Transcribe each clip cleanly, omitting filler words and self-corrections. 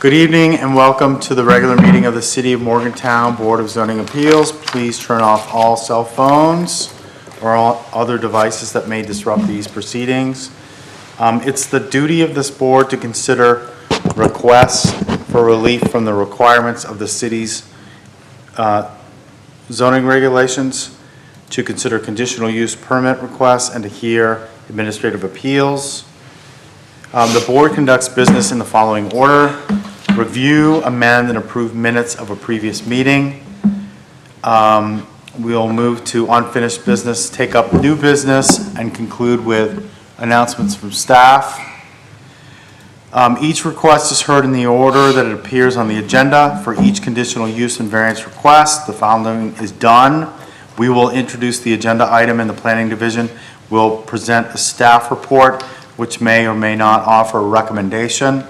Good evening and welcome to the regular meeting of the City of Morgantown Board of Zoning Appeals. Please turn off all cell phones or all other devices that may disrupt these proceedings. It's the duty of this board to consider requests for relief from the requirements of the city's zoning regulations, to consider conditional use permit requests, and to hear administrative appeals. The board conducts business in the following order: review, amend, and approve minutes of a previous meeting. We'll move to unfinished business, take up new business, and conclude with announcements from staff. Each request is heard in the order that it appears on the agenda. For each conditional use and variance request, the following is done. We will introduce the agenda item, and the planning division will present a staff report which may or may not offer a recommendation.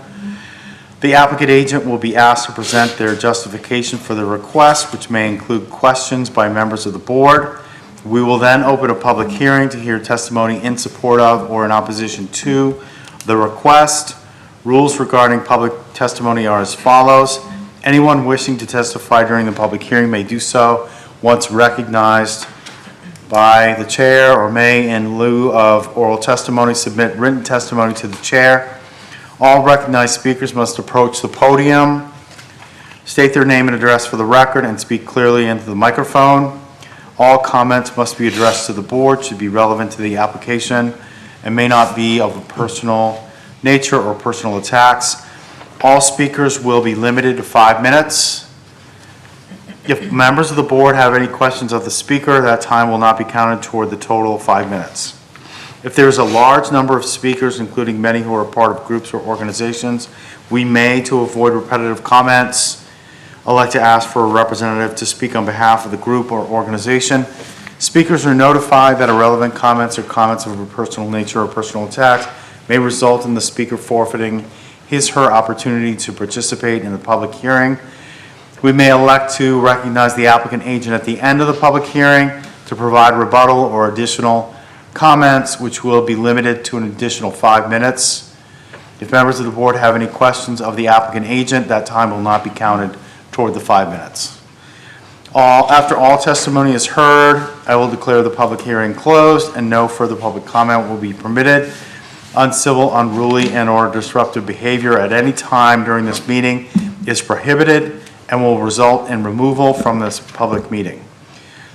The applicant agent will be asked to present their justification for the request, which may include questions by members of the board. We will then open a public hearing to hear testimony in support of or in opposition to the request. Rules regarding public testimony are as follows. Anyone wishing to testify during the public hearing may do so once recognized by the chair, or may, in lieu of oral testimony, submit written testimony to the chair. All recognized speakers must approach the podium, state their name and address for the record, and speak clearly into the microphone. All comments must be addressed to the board, should be relevant to the application, and may not be of a personal nature or personal attacks. All speakers will be limited to 5 minutes. If members of the board have any questions of the speaker, that time will not be counted toward the total of 5 minutes. If there is a large number of speakers, including many who are part of groups or organizations, we may, to avoid repetitive comments, elect to ask for a representative to speak on behalf of the group or organization. Speakers are notified that irrelevant comments or comments of a personal nature or personal attack may result in the speaker forfeiting his/her opportunity to participate in the public hearing. We may elect to recognize the applicant agent at the end of the public hearing to provide rebuttal or additional comments, which will be limited to an additional 5 minutes. If members of the board have any questions of the applicant agent, that time will not be counted toward the 5 minutes. After all testimony is heard, I will declare the public hearing closed, and no further public comment will be permitted. Uncivil, unruly, and/or disruptive behavior at any time during this meeting is prohibited and will result in removal from this public meeting.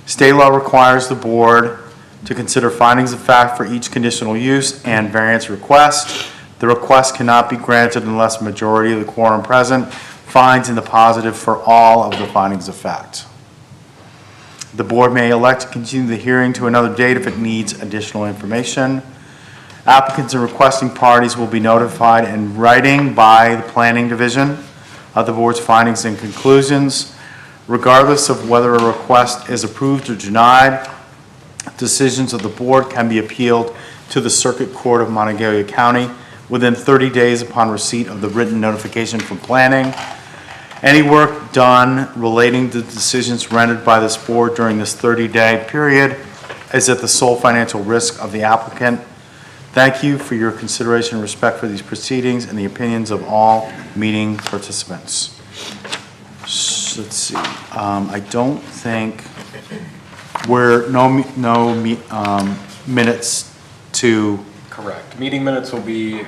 State law requires the board to consider findings of fact for each conditional use and variance request. The request cannot be granted unless a majority of the quorum present finds in the positive for all of the findings of fact. The board may elect to continue the hearing to another date if it needs additional information. Applicants and requesting parties will be notified in writing by the planning division of the board's findings and conclusions. Regardless of whether a request is approved or denied, decisions of the board can be appealed to the Circuit Court of Montague County within 30 days upon receipt of the written notification from planning. Any work done relating to decisions rendered by this board during this 30-day period is at the sole financial risk of the applicant. Thank you for your consideration and respect for these proceedings and the opinions of all meeting participants. Let's see. I don't think minutes to. Correct. Meeting minutes will be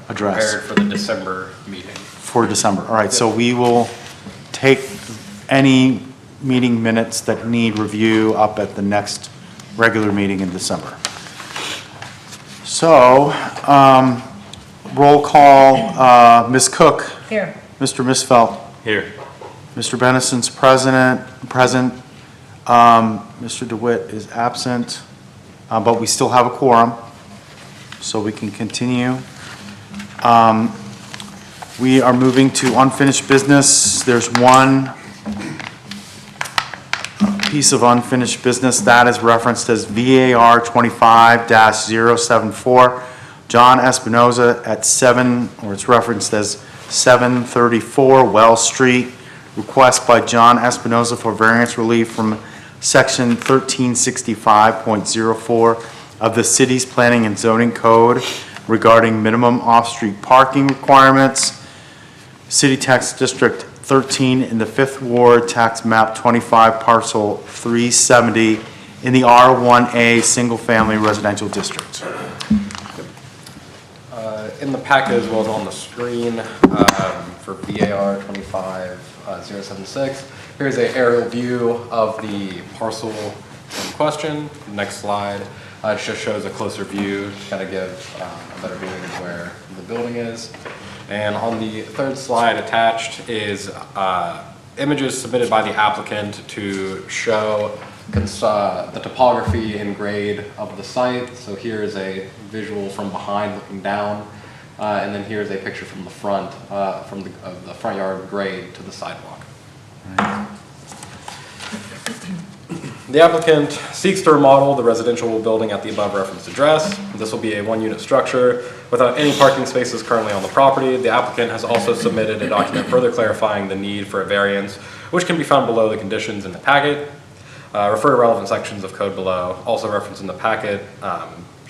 prepared for the December meeting. For December. All right. So we will take any meeting minutes that need review up at the next regular meeting in December. So, roll call, Ms. Cook. Here. Mr. Misfelt. Here. Mr. Bennison's present. Mr. DeWitt is absent, but we still have a quorum, so we can continue. We are moving to unfinished business. There's one piece of unfinished business that is referenced as VAR 25-074, John Espinoza at it's referenced as 734 Wells Street. Request by John Espinoza for variance relief from section 1365.04 of the city's planning and zoning code regarding minimum off-street parking requirements. City Tax District 13 in the 5th Ward, Tax Map 25, Parcel 370, in the R1A Single Family Residential District. In the packet as well as on the screen for BAR 25076, here's an aerial view of the parcel in question. Next slide it just shows a closer view to kind of give a better viewing of where the building is. And on the third slide attached is images submitted by the applicant to show the topography and grade of the site. So here is a visual from behind looking down, and then here's a picture from the front, of the front yard grade to the sidewalk. The applicant seeks to remodel the residential building at the above referenced address. This will be a one-unit structure without any parking spaces currently on the property. The applicant has also submitted a document further clarifying the need for a variance, which can be found below the conditions in the packet. Refer to relevant sections of code below. Also referenced in the packet,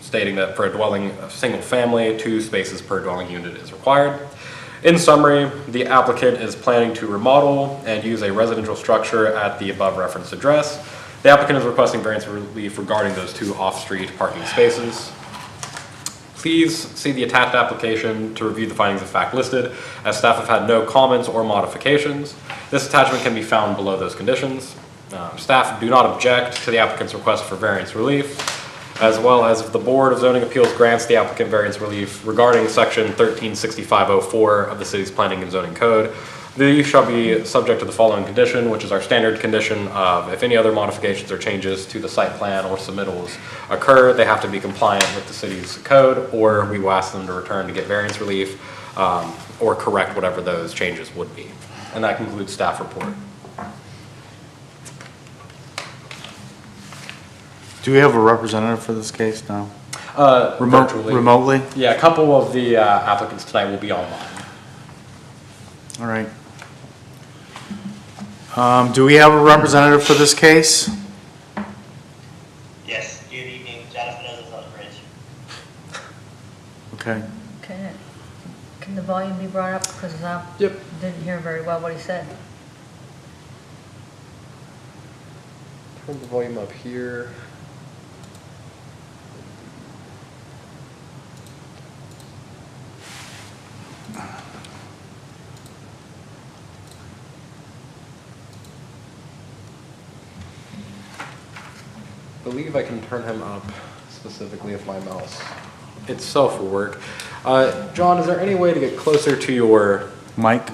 stating that for a dwelling, a single family, 2 spaces per dwelling unit is required. In summary, the applicant is planning to remodel and use a residential structure at the above referenced address. The applicant is requesting variance relief regarding those 2 off-street parking spaces. Please see the attached application to review the findings of fact listed, as staff have had no comments or modifications. This attachment can be found below those conditions. Staff do not object to the applicant's request for variance relief, as well as if the Board of Zoning Appeals grants the applicant variance relief regarding section 136504 of the city's planning and zoning code. These shall be subject to the following condition, which is our standard condition of if any other modifications or changes to the site plan or submittals occur, they have to be compliant with the city's code, or we will ask them to return to get variance relief or correct whatever those changes would be. And that concludes staff report. Do we have a representative for this case now? Virtually. Remotely? Yeah, a couple of the applicants tonight will be online. All right. Do we have a representative for this case? Yes, good evening, Jonathan Oz's on the bridge. Okay. Can the volume be brought up, because I didn't hear very well what he said. Turn the volume up here. I believe I can turn him up specifically if my mouse itself will work. John, is there any way to get closer to your mic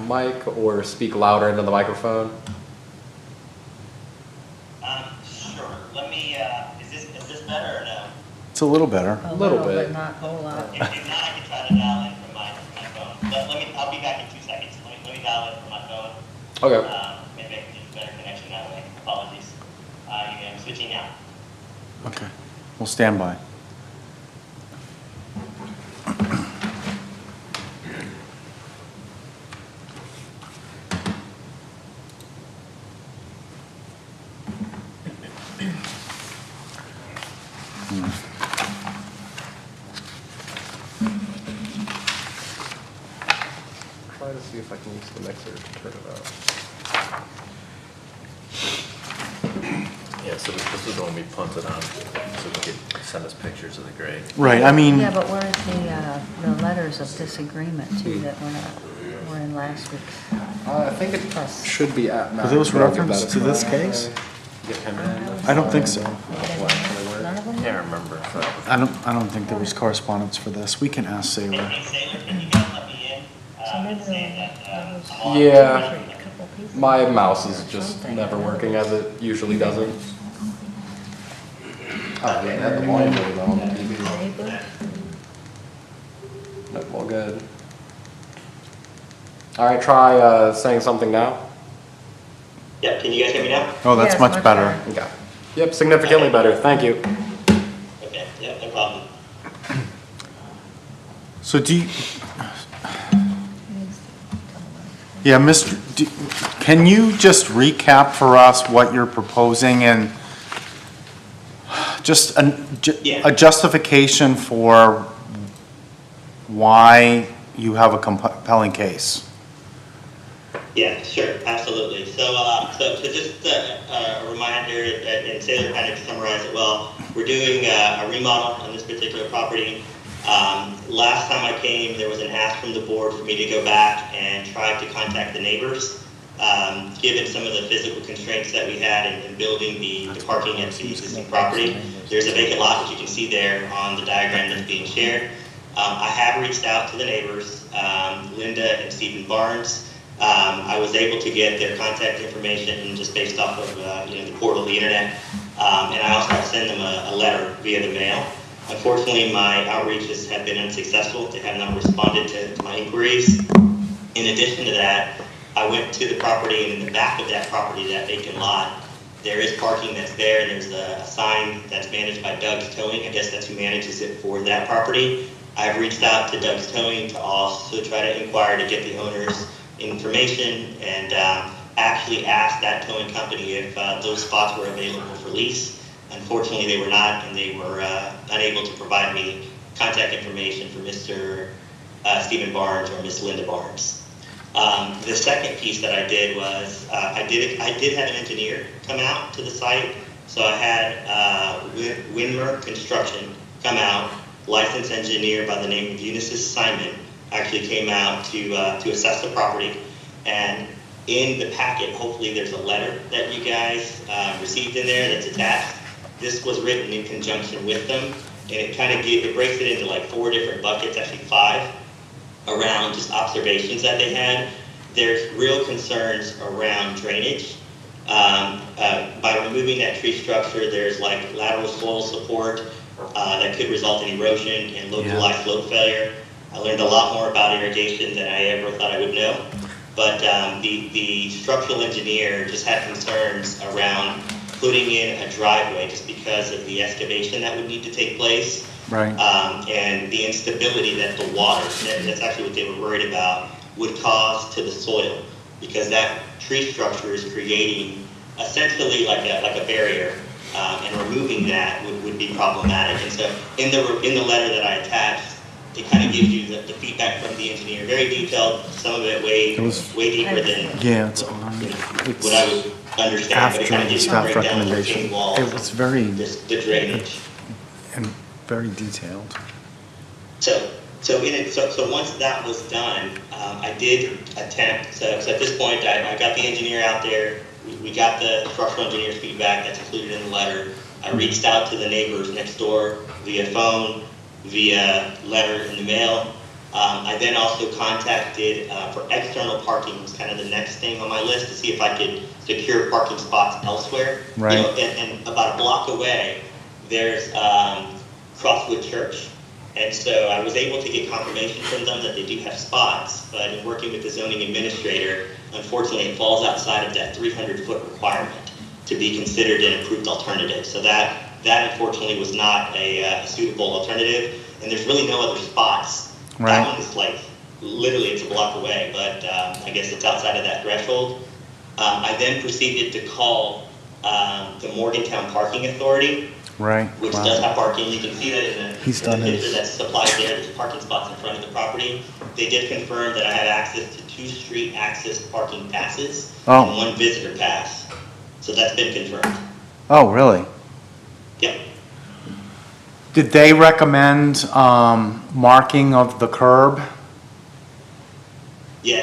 or speak louder into the microphone? Sure. Let me, is this better or no? It's a little better. A little bit. But not a whole lot. If not, I can try to dial in from my phone. I'll be back in 2 seconds. Let me dial in from my phone. Okay. Maybe I can get a better connection that way. Apologies. I'm switching now. Okay. We'll stand by. Try to see if I can use the mixer to turn it up. Yeah, so this is the one we punted on, so we could send us pictures of the grade. Right, I mean, Yeah, but where's the letters of disagreement too that were in last week's? I think it should be at Matt. Are those but I'll give referenced that a to this try. case? Get him in. I don't think so. None of them? Can't remember. I don't think there was correspondence for this. We can ask Sarah. Hey, Sailor, can you guys let me in? So maybe Saying that, I'm on. Yeah, a couple people. my mouse is just never working as it usually doesn't. Oh, yeah, had the volume really low on the TV. Neighbor? Nope, all good. All right, try saying something now. Yeah, can you guys hear me now? Oh, that's Yes, much much better. Okay. Yep, significantly better. Thank you. Okay, yeah, no problem. So do you, yeah, can you just recap for us what you're proposing and just a justification for why you have a compelling case? Yeah, sure, absolutely. So just a reminder, and Taylor kind of summarized it well, we're doing a remodel on this particular property. Last time I came, there was an ask from the board for me to go back and try to contact the neighbors. Given some of the physical constraints that we had in building the parking at the existing property, there's a vacant lot, which you can see there on the diagram that's being shared. I have reached out to the neighbors, Linda and Stephen Barnes. I was able to get their contact information just based off of the portal, the internet, and I also have to send them a letter via the mail. Unfortunately, my outreaches have been unsuccessful. They have not responded to my inquiries. In addition to that, I went to the property, and in the back of that property, that vacant lot, there is parking that's there, and there's a sign that's managed by Doug's Towing. I guess that's who manages it for that property. I've reached out to Doug's Towing to also try to inquire to get the owner's information and actually asked that towing company if those spots were available for lease. Unfortunately, they were not, and they were unable to provide me contact information for Mr. Stephen Barnes or Miss Linda Barnes. The second piece that I did was I did have an engineer come out to the site. So I had Winmer Construction come out, licensed engineer by the name of Unisys Simon, actually came out to assess the property. And in the packet, hopefully there's a letter that you guys received in there that's attached. This was written in conjunction with them, and it kind of it breaks it into like 4 different buckets, actually 5, around just observations that they had. There's real concerns around drainage. By removing that tree structure, there's like lateral soil support that could result in erosion and localized slope failure. I learned a lot more about irrigation than I ever thought I would know. But the structural engineer just had concerns around putting in a driveway just because of the excavation that would need to take place. Right. And the instability that the water, that's actually what they were worried about, would cause to the soil, because that tree structure is creating essentially like a barrier, and removing that would be problematic. And so in the letter that I attached, it kind of gives you the feedback from the engineer, very detailed, some of it way deeper than It's on. what I would understand, but it kind of gives you a Staff breakdown of the recommendation. retaining walls, It was very, the drainage. and very detailed. So once that was done, I did attempt. So at this point, I got the engineer out there. We got the structural engineer's feedback that's included in the letter. I reached out to the neighbors next door via phone, via letter in the mail. I then also contacted for external parking, was kind of the next thing on my list, to see if I could secure parking spots elsewhere. Right. You know, and about a block away, there's Crosswood Church. And so I was able to get confirmation from them that they do have spots, but in working with the zoning administrator, unfortunately it falls outside of that 300-foot requirement to be considered an approved alternative. So that unfortunately was not a suitable alternative, and there's really no other spots. Right. That one is like, literally it's a block away, but I guess it's outside of that threshold. I then proceeded to call the Morgantown Parking Authority, Right. which Wow. does have parking. You can see that in the picture his. that's supplied there. There's parking spots in front of the property. They did confirm that I had access to 2 street access parking passes and 1 visitor pass. So that's been confirmed. Oh, really? Yep. Did they recommend marking of the curb? Yeah.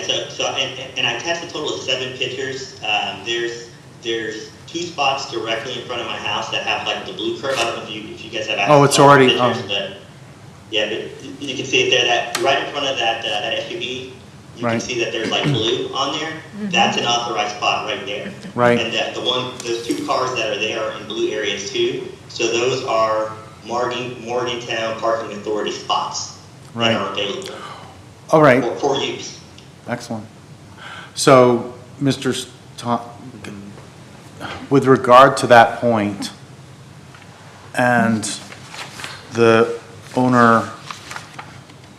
And I attached a total of 7 pictures. There's 2 spots directly in front of my house that have like the blue curb. I don't know if you guys have access. Oh, it's to all the already. pictures, but yeah, but you can see it there. That right in front of that SUV. You Right. can see that there's like blue on there. That's an authorized spot right there. Right. And that those 2 cars that are there are in blue areas too. So those are Morgantown Parking Authority spots Right. that are available All right. for use. Excellent. So, Mr. With regard to that point, and the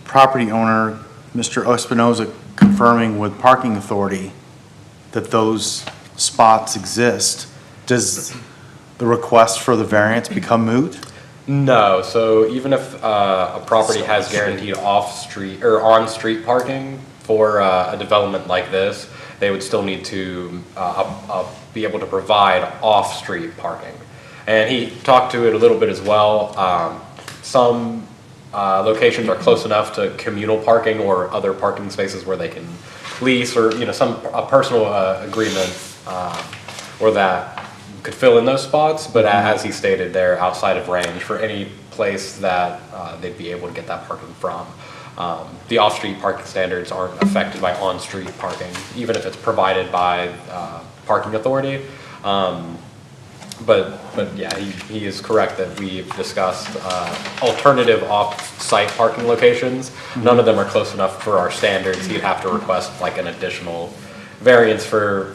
property owner, Mr. Espinoza, confirming with Parking Authority that those spots exist, does the request for the variance become moot? No, so even if a property has guaranteed off-street or on-street parking for a development like this, they would still need to be able to provide off-street parking. And he talked to it a little bit as well. Some locations are close enough to communal parking or other parking spaces where they can lease, or a personal agreement or that could fill in those spots. But as he stated, they're outside of range for any place that they'd be able to get that parking from. The off-street parking standards aren't affected by on-street parking, even if it's provided by parking authority. But yeah, he is correct that we've discussed alternative off-site parking locations. None of them are close enough for our standards. He'd have to request like an additional variance for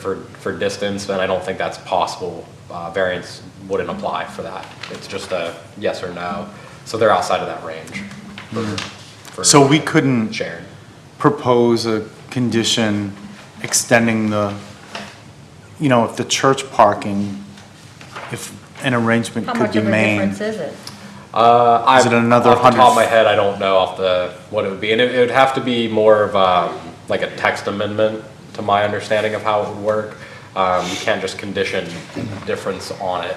distance, and I don't think that's possible. Variance wouldn't apply for that. It's just a yes or no. So they're outside of that range. For So we couldn't shared. propose a condition extending the, if the church parking, if an arrangement How could much be of a made. difference is it? Is it another Off the top of 100? my head, I don't know what it would be, and it would have to be more of like a text amendment, to my understanding of how it would work. You can't just condition difference on it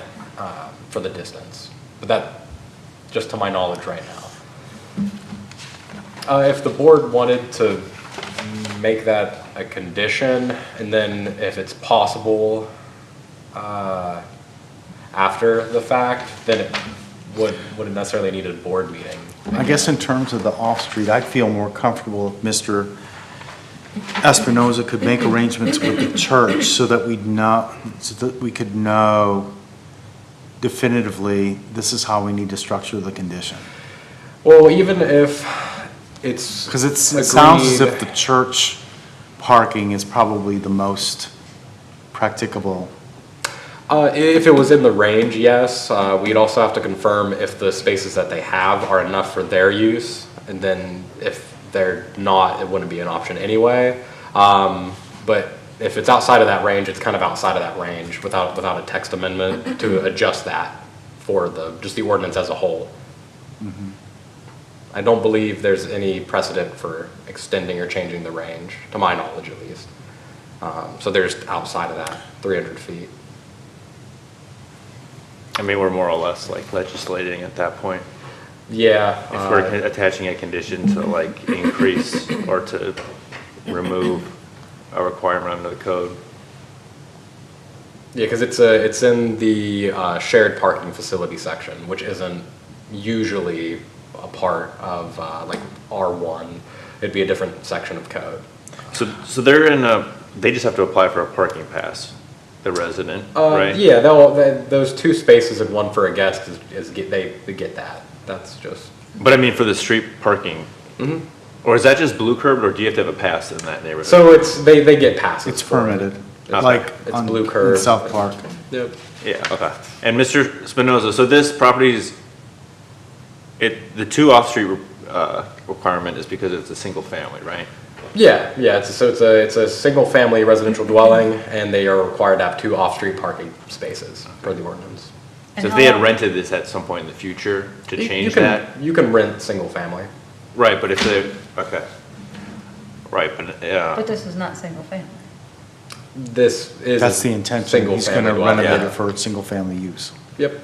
for the distance, but that, just to my knowledge right now. If the board wanted to make that a condition, and then if it's possible after the fact, then it wouldn't necessarily need a board meeting. I guess in terms of the off-street, I'd feel more comfortable if Mr. Espinoza could make arrangements with the church so that we could know definitively, this is how we need to structure the condition. Well, even if it's Because it sounds as agreed- if the church parking is probably the most practicable. If it was in the range, yes. We'd also have to confirm if the spaces that they have are enough for their use, and then if they're not, it wouldn't be an option anyway. But if it's outside of that range, it's kind of outside of that range without a text amendment to adjust that for just the ordinance as a whole. I don't believe there's any precedent for extending or changing the range, to my knowledge at least. So they're just outside of that 300 feet. I mean, we're more or less like legislating at that point. Yeah. If we're attaching a condition to like increase or to remove a requirement under the code. Yeah, because it's in the shared parking facility section, which isn't usually a part of like R1. It'd be a different section of code. So they just have to apply for a parking pass, the resident, right? Yeah, those two spaces and one for a guest they get that. That's just. But I mean, for the street parking, or is that just blue curb, or do you have to have a pass in that neighborhood? So they get passes. It's for it. permitted, Okay. like It's on, blue curb. in South Park. Yep. Yeah, okay. And Mr. Spinoza, so this property's, the two off-street requirement is because it's a single family, right? Yeah. It's a single family residential dwelling, and they are required to have 2 off-street parking spaces per the ordinance. And So if how they had long- rented this at some point in the future to You change can- that? You can rent single family. Right, but if they, okay. Right, but, But this is not single family. This is. That's the intention. Single He's family gonna dwelling, renovate yeah. it for single-family use. Yep.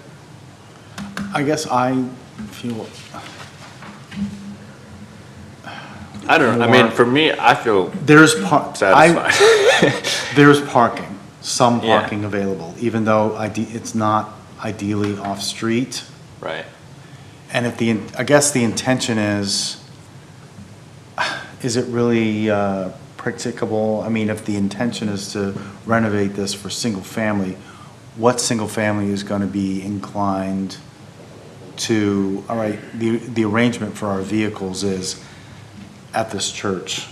I guess I feel, I don't know, I mean, for me, I feel there's satisfied. there's parking, some Yeah. parking available, even though it's not ideally off-street. Right. And I guess the intention is it really practicable? I mean, if the intention is to renovate this for single family, what single family is going to be inclined to, all right, the arrangement for our vehicles is at this church,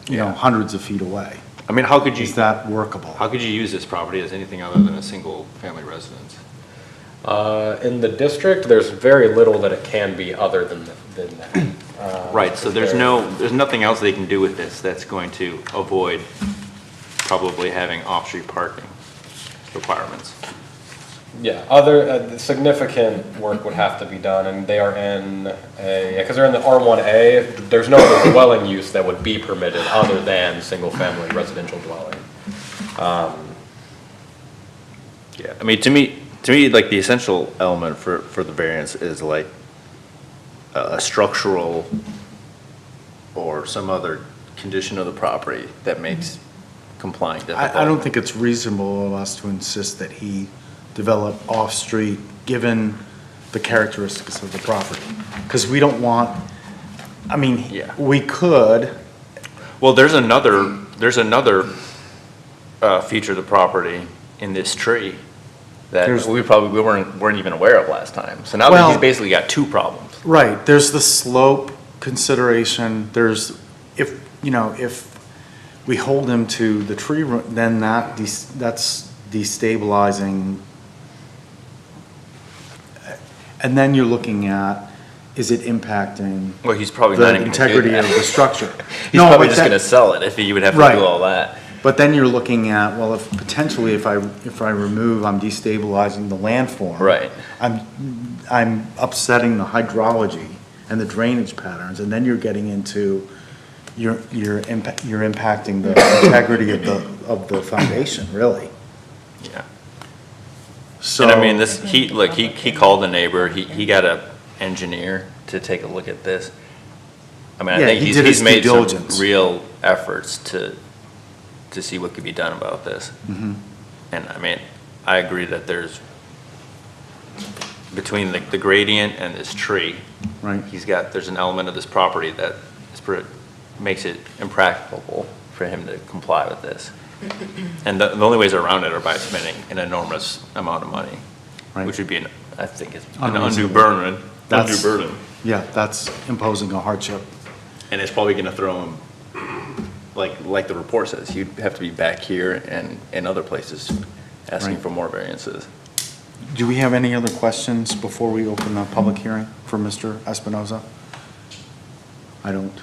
Yeah. hundreds of feet away. I mean, how could you, Is that workable? how could you use this property as anything other than a single-family residence? In the district, there's very little that it can be other than that. Right, so there's nothing else they can do with this that's going to avoid probably having off-street parking requirements. Yeah, significant work would have to be done, and they are in because they're in the R1A, there's no other dwelling use that would be permitted other than single-family residential dwelling. Yeah, I mean, to me, like, the essential element for the variance is like a structural or some other condition of the property that makes complying difficult. I don't think it's reasonable of us to insist that he develop off-street, given the characteristics of the property. Because we don't want, I mean, Yeah. we could, Well, there's another feature of the property in this tree that There's- we weren't even aware of last time. So now that Well- he's basically got two problems. right, there's the slope consideration, there's, if we hold him to the tree, then that's destabilizing. And then you're looking at, is it impacting Well, he's probably the not even gonna do integrity that. of the structure? He's No, probably but just that- gonna sell it if he would have to Right. do all that. But then you're looking at, well, if potentially if I remove, I'm destabilizing the landform. Right. I'm upsetting the hydrology and the drainage patterns, and then you're getting into, you're impacting the integrity of the foundation, really. Yeah. So. And I mean, he called the neighbor, he got a engineer to take a look at this. I mean, I Yeah, think he did his he's due made some diligence. real efforts to see what could be done about this. Mhm. And I mean, I agree that there's, between the gradient and this tree, Right. there's an element of this property that makes it impracticable for him to comply with this. And the only ways around it are by spending an enormous amount of money, Right. which would be, I think, it's an undue Unreasonable. burden. That's- Undue burden. Yeah, that's imposing a hardship. And it's probably gonna throw him, like the report says, you'd have to be back here and in other places asking Right. for more variances. Do we have any other questions before we open the public hearing for Mr. Espinoza? I don't.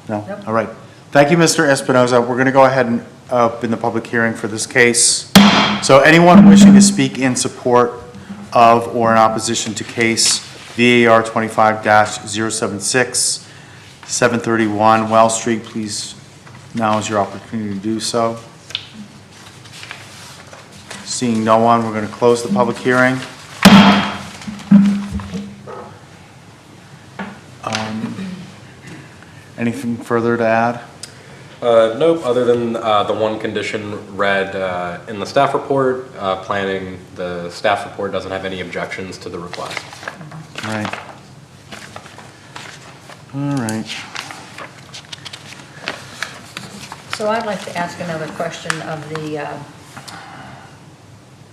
No? Nope. All right. Thank you, Mr. Espinoza. We're going to go ahead and open the public hearing for this case. So anyone wishing to speak in support of or in opposition to case VAR 25-076, 731 Well Street, please, now is your opportunity to do so. Seeing no one, we're going to close the public hearing. Anything further to add? Nope, other than the one condition read in the staff report, the staff report doesn't have any objections to the request. All right. All right. So I'd like to ask another question of the,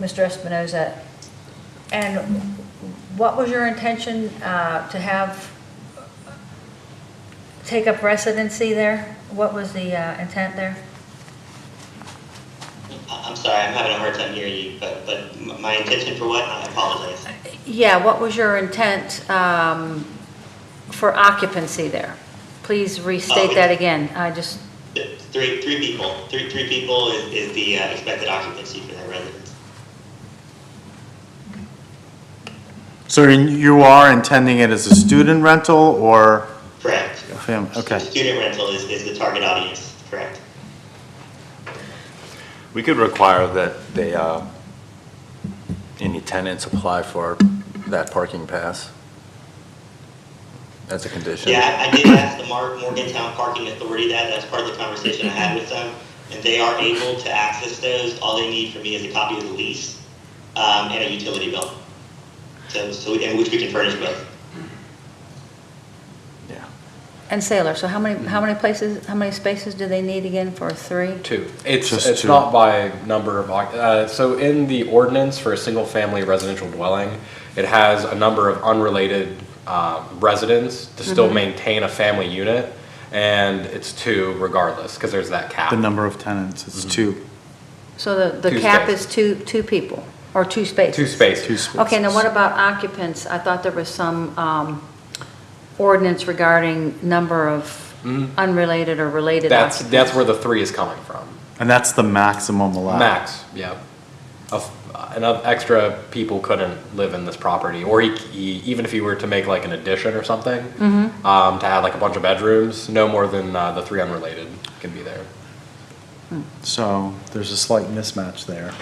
Mr. Espinoza. And what was your intention to take up residency there? What was the intent there? I'm sorry, I'm having a hard time hearing you, but my intention for what? I apologize. Yeah, what was your intent for occupancy there? Please restate that again. I just, Three people. Three people is the expected occupancy for that residence. So you are intending it as a student rental or Correct. a family? Okay. Student rental is the target audience, correct. We could require that any tenants apply for that parking pass as a condition. Yeah, I did ask the Morgantown Parking Authority that. That's part of the conversation I had with them. And they are able to access those. All they need from me is a copy of the lease and a utility bill. And which we can furnish both. Yeah. and Sailor, so how many spaces do they need again for three? Two. Just It's two. not by number of, so in the ordinance for a single-family residential dwelling, it has a number of unrelated residents to still maintain a family unit, and it's two regardless, because there's that cap. The number of tenants, it's two. So the Two cap is spaces. two people, or two spaces? Two spaces. Two spaces. Okay, now what about occupants? I thought there was some ordinance regarding number of unrelated or related occupants. That's where the three is coming from. And that's the maximum allowed? Max, yeah. extra people couldn't live in this property, or even if he were to make like an addition or something, to add like a bunch of bedrooms, no more than the 3 unrelated can be there. So there's a slight mismatch there.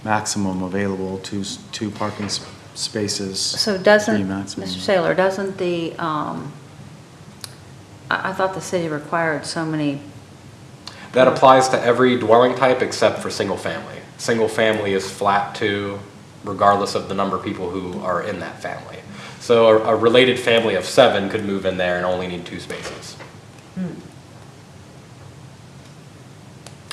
Maximum available, two parking spaces. So three doesn't, maximum. Mr. Saylor, doesn't the, I thought the city required so many, That applies to every dwelling type except for single family. Single family is flat 2, regardless of the number of people who are in that family. So a related family of 7 could move in there and only need 2 spaces.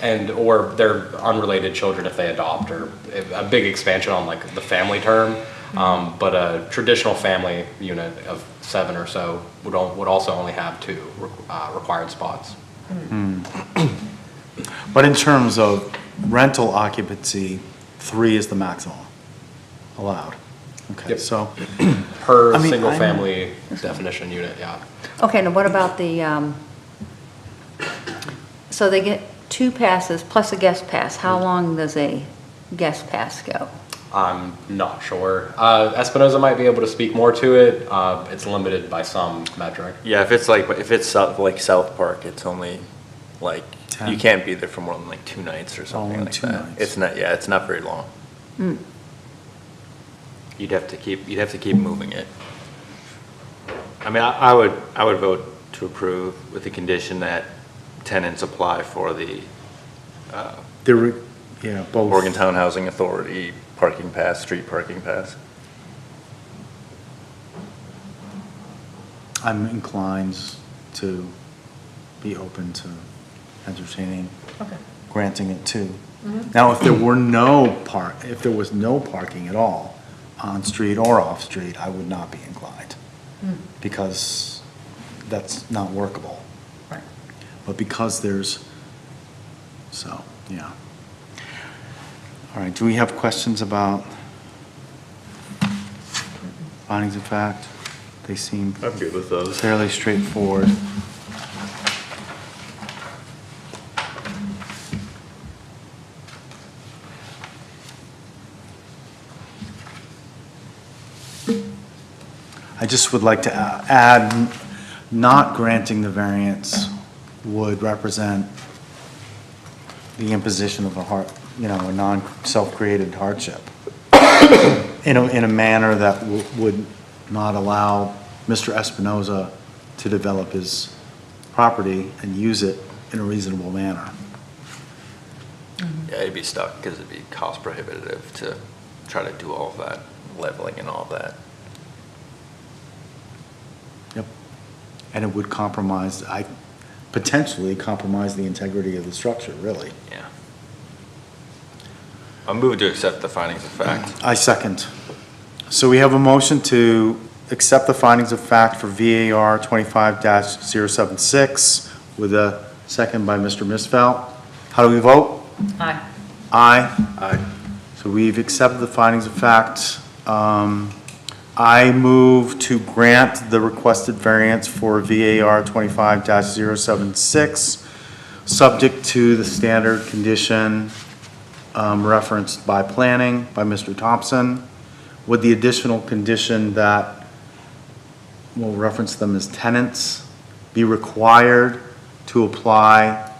And, or they're unrelated children if they adopt, or a big expansion on like the family term. But a traditional family unit of 7 or so would also only have 2 required spots. But in terms of rental occupancy, 3 is the maximum allowed. Okay, Yep. so, Per I mean, single I- family definition unit, yeah. okay, now what about the, so they get 2 passes plus a guest pass. How long does a guest pass go? I'm not sure. Espinoza might be able to speak more to it. It's limited by some metric. Yeah, if it's South Park, it's only like, 10. you can't be there for more than like 2 nights or something Only like 2 that. nights. It's not very long. You'd have to keep moving it. I mean, I would vote to approve with the condition that tenants apply for the both. Morgantown Housing Authority parking pass, street parking pass. I'm inclined to be open to entertaining, granting it too. Now, if there was no parking at all, on street or off street, I would not be inclined, because that's not workable. Right. But because yeah. All right, do we have questions about findings of fact? They seem I'm good with those. fairly straightforward. I just would like to add, not granting the variance would represent the imposition of a non-self-created hardship in a manner that would not allow Mr. Espinoza to develop his property and use it in a reasonable manner. Yeah, he'd be stuck because it'd be cost prohibitive to try to do all of that, leveling and all of that. Yep. And it would potentially compromise the integrity of the structure, really. Yeah. I'm moving to accept the findings of fact. I second. So we have a motion to accept the findings of fact for VAR 25-076 with a second by Mr. Misfelt. How do we vote? Aye. Aye. Aye. So we've accepted the findings of fact. I move to grant the requested variance for VAR 25-076, subject to the standard condition referenced by planning by Mr. Thompson, with the additional condition that we'll reference them as tenants, be required to apply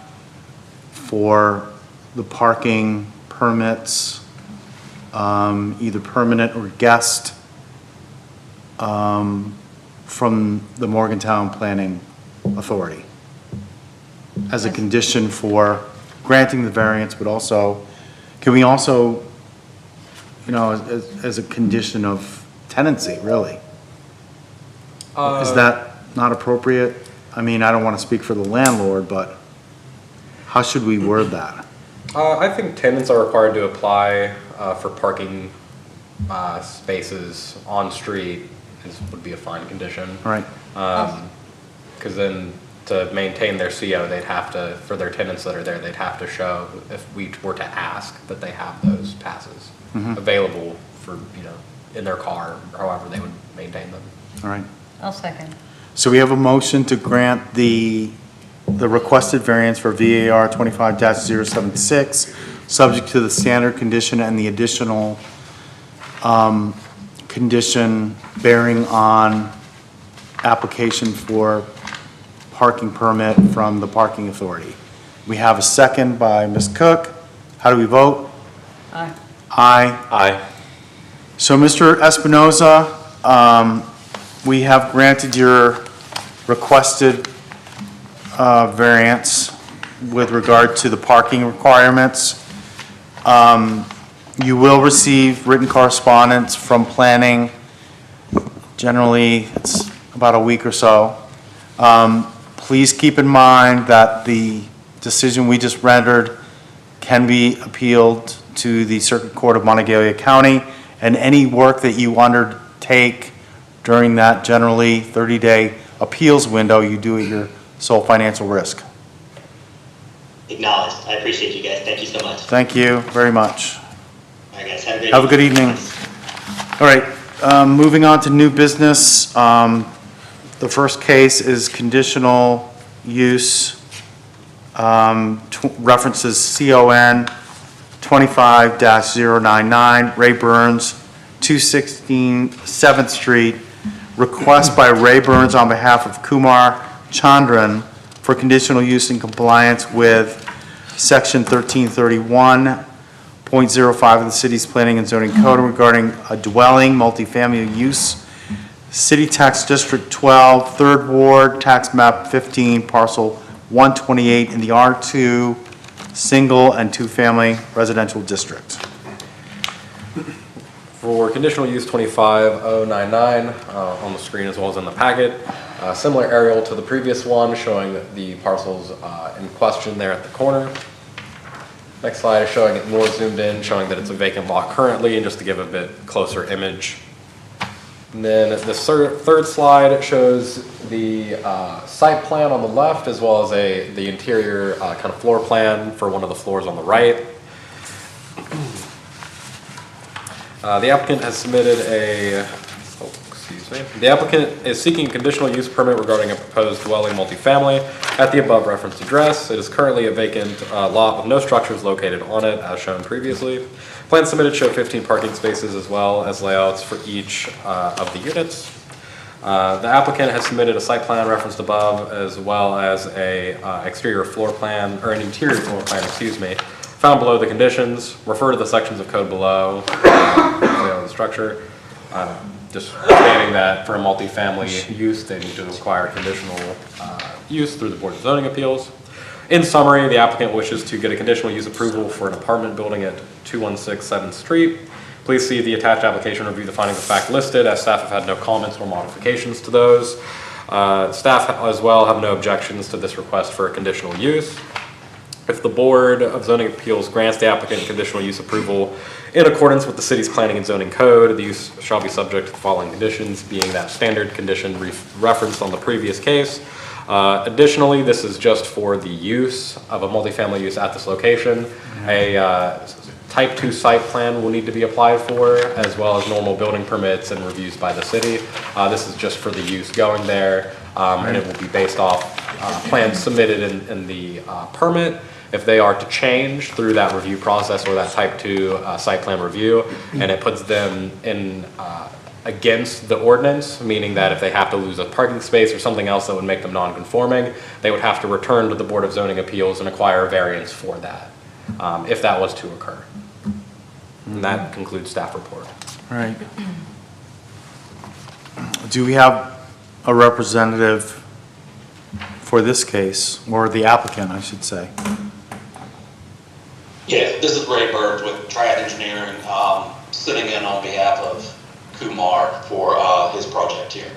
for the parking permits, either permanent or guest, from the Morgantown Planning Authority as a condition for granting the variance, but also, can we also, as a condition of tenancy, really? Is that not appropriate? I mean, I don't want to speak for the landlord, but how should we word that? I think tenants are required to apply for parking spaces on street would be a fine condition. All right, Because then to maintain their CO, they'd have to, for their tenants that are there, they'd have to show, if we were to ask, that they have those passes available for, in their car, or however they would maintain them. all right. I'll second. So we have a motion to grant the the requested variance for VAR 25-076, subject to the standard condition and the additional condition bearing on application for parking permit from the parking authority. We have a second by Ms. Cook. How do we vote? Aye. Aye. Aye. So, Mr. Espinoza, we have granted your requested variance with regard to the parking requirements. You will receive written correspondence from planning. Generally, it's about a week or so. Please keep in mind that the decision we just rendered can be appealed to the Circuit Court of Montague County, and any work that you undertake during that generally 30-day appeals window, you do at your sole financial risk. Acknowledged. I appreciate you guys. Thank you so much. Thank you very much. All right, guys. Have a great Have a good evening. All right, moving on to new business. The first case is conditional use, references CON 25-099, Ray Burns, 216 7th Street. Request by Ray Burns on behalf of Kumar Chandran for conditional use in compliance with Section 1331.05 of the city's planning and zoning code regarding a dwelling, multifamily use, City Tax District 12, 3rd Ward, Tax Map 15, Parcel 128 in the R2 Single and Two-Family Residential District. For conditional use 25099, on the screen as well as in the packet, similar aerial to the previous one showing the parcels in question there at the corner. Next slide is showing it more zoomed in, showing that it's a vacant lot currently, and just to give a bit closer image. And then the third slide shows the site plan on the left, as well as the interior kind of floor plan for one of the floors on the right. The applicant has submitted the applicant is seeking a conditional use permit regarding a proposed dwelling multifamily at the above referenced address. It is currently a vacant lot with no structures located on it, as shown previously. Plans submitted show 15 parking spaces as well as layouts for each of the units. The applicant has submitted a site plan referenced above, as well as a exterior floor plan, or an interior floor plan, excuse me, found below the conditions. Refer to the sections of code below the structure. Just stating that for a multifamily use, they need to require conditional use through the Board of Zoning Appeals. In summary, the applicant wishes to get a conditional use approval for an apartment building at 216 7th Street. Please see the attached application, review the findings of fact listed, as staff have had no comments or modifications to those. Staff as well have no objections to this request for a conditional use. If the Board of Zoning Appeals grants the applicant conditional use approval in accordance with the city's planning and zoning code, the use shall be subject to the following conditions, being that standard condition referenced on the previous case. Additionally, this is just for the use of a multifamily use at this location. A type 2 site plan will need to be applied for, as well as normal building permits and reviews by the city. This is just for the use going there, and it will be based off plans submitted in the permit. If they are to change through that review process or that type 2 site plan review, and it puts them in against the ordinance, meaning that if they have to lose a parking space or something else that would make them non-conforming, they would have to return to the Board of Zoning Appeals and acquire a variance for that, if that was to occur. And that concludes staff report. All right. Do we have a representative for this case, or the applicant, I should say? Yeah, this is Ray Burns with Triad Engineering, sitting in on behalf of Kumar for his project here.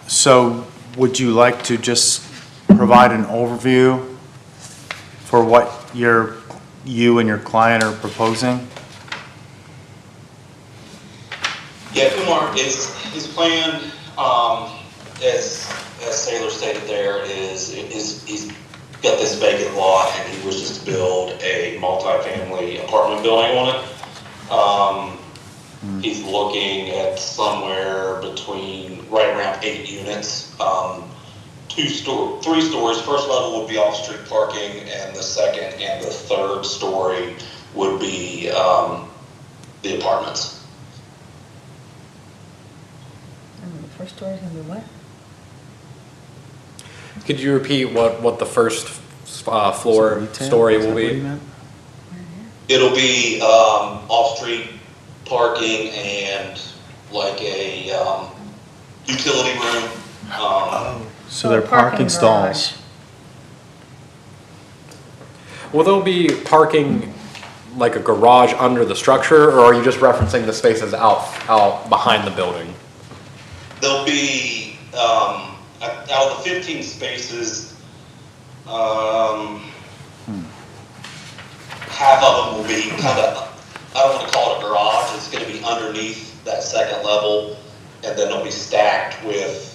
So would you like to just provide an overview for what you and your client are proposing? Yeah, Kumar, his plan, as Sailor stated there, is he's got this vacant lot and he wishes to build a multifamily apartment building on it. He's looking at somewhere between right around 8 units. 3 stories. First level would be off-street parking, and the second and the third story would be the apartments. The first story's gonna be what? Could you repeat what the first floor Retail? story Is that will what you be? meant? It'll be off-street parking and like a utility room. So they're Oh, parking parking stalls. Will there be parking like a garage under the structure, or are you just referencing the spaces out behind the building? There'll be, out of the 15 spaces, half of them will be kind of, I don't want to call it a garage, it's going to be underneath that second level, and then they'll be stacked with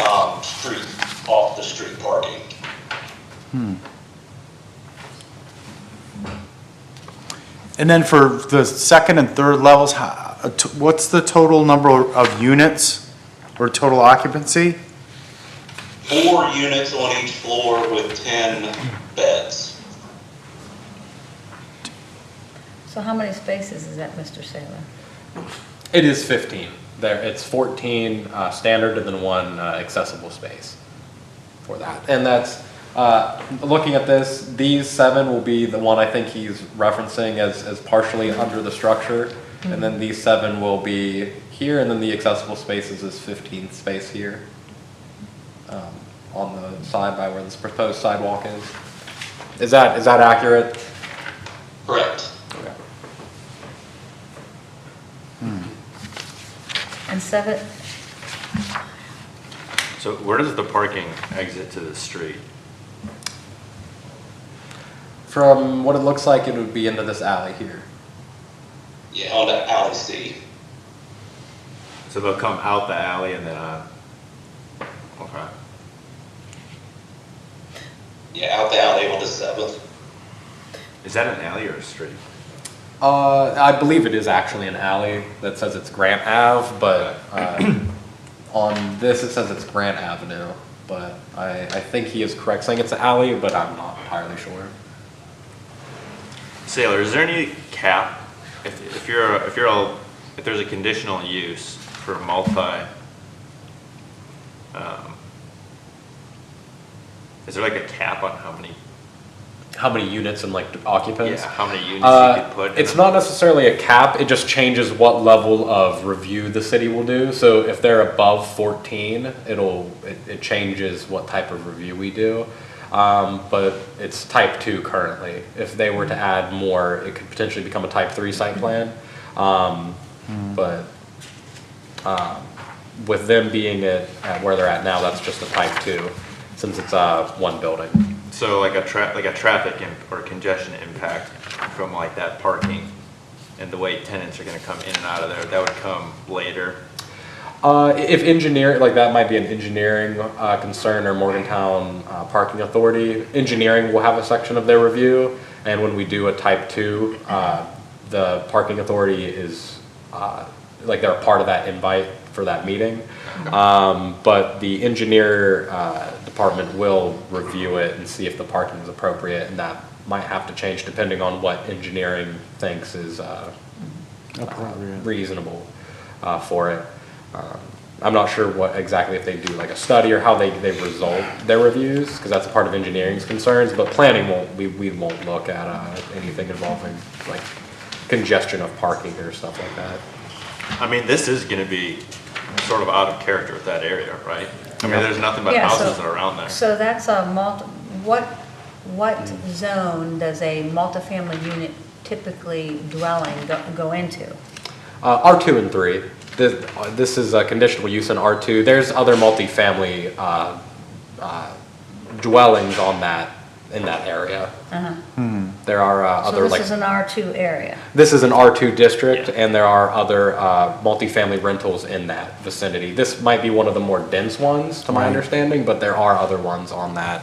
off the street parking. And then for the second and third levels, what's the total number of units or total occupancy? 4 units on each floor with 10 beds. So how many spaces is that, Mr. Saylor? It is 15. There, it's 14 standard and then 1 accessible space for that. And that's, looking at this, these 7 will be the one I think he's referencing as partially under the structure. And then these 7 will be here, and then the accessible spaces is 15th space here. On the side by where this proposed sidewalk is. Is that accurate? Correct. Okay. And 7, So where does the parking exit to the street? From what it looks like, it would be into this alley here. Yeah, on the alley C. So they'll come out the alley and then on? Okay. Yeah, out the alley on the 7th. Is that an alley or a street? I believe it is actually an alley that says it's Grant Ave, but on this it says it's Grant Avenue. But I think he is correct saying it's an alley, but I'm not entirely sure. Sailor, is there any cap if there's a conditional use for is there like a cap on How many units and like occupants? how many units you could put? It's not necessarily a cap, it just changes what level of review the city will do. So if they're above 14, it changes what type of review we do. But it's type 2 currently. If they were to add more, it could potentially become a type 3 site plan. But with them being at where they're at now, that's just a type 2, since it's one building. So like a traffic or congestion impact from like that parking and the way tenants are gonna come in and out of there, that would come later? If engineering, like that might be an engineering concern, or Morgantown Parking Authority. Engineering will have a section of their review, and when we do a type 2, the parking authority is, like they're a part of that invite for that meeting. But the engineer department will review it and see if the parking is appropriate, and that might have to change depending on what engineering thinks is reasonable for it. I'm not sure what exactly, if they do like a study or how they result their reviews, because that's a part of engineering's concerns, but planning we won't look at anything involving like congestion of parking or stuff like that. I mean, this is gonna be sort of out of character with that area, right? I mean, there's nothing but houses around there. So that's what zone does a multifamily unit typically dwelling go into? R2 and 3. This is a conditional use in R2. There's other multifamily dwellings in that area. There are So other this like. is an R2 area. This is an R2 district, Yeah. and there are other multifamily rentals in that vicinity. This might be one of the more dense ones, to my understanding, but there are other ones on that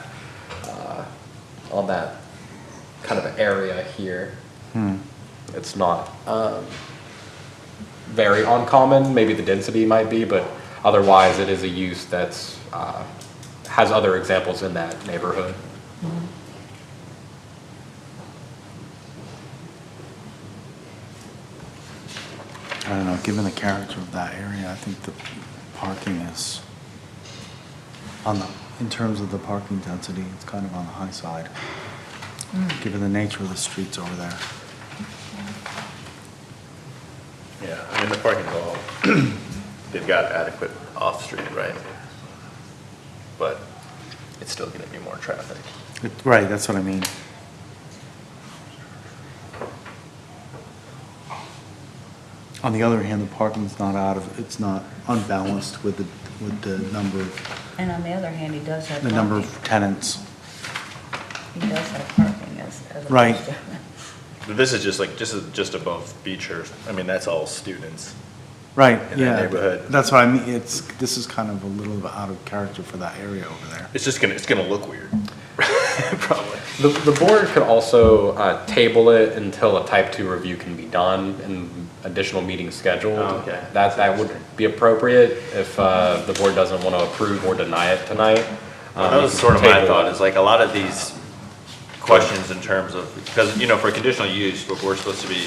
kind of area here. It's not. very uncommon. Maybe the density might be, but otherwise it is a use that's, has other examples in that neighborhood. I don't know, given the character of that area, I think the parking is in terms of the parking density, it's kind of on the high side, given the nature of the streets over there. Yeah, I mean, the parking's all, they've got adequate off-street, right? But it's still gonna be more traffic. Right, that's what I mean. On the other hand, the parking's not it's not unbalanced with the number And on the other hand, he does have of parking. tenants. He does have parking as Right. opposed to- But this is just like, just above Beecher, I mean, that's all students. Right, In that yeah. neighborhood. That's what I mean, this is kind of a little bit out of character for that area over there. It's gonna look weird, probably. The board could also table it until a type 2 review can be done and additional meetings scheduled. Oh, okay. That would be appropriate if the board doesn't want to approve or deny it tonight. That was sort of my thought, is like a lot of these questions in terms of, because, you know, for conditional use, what we're supposed to be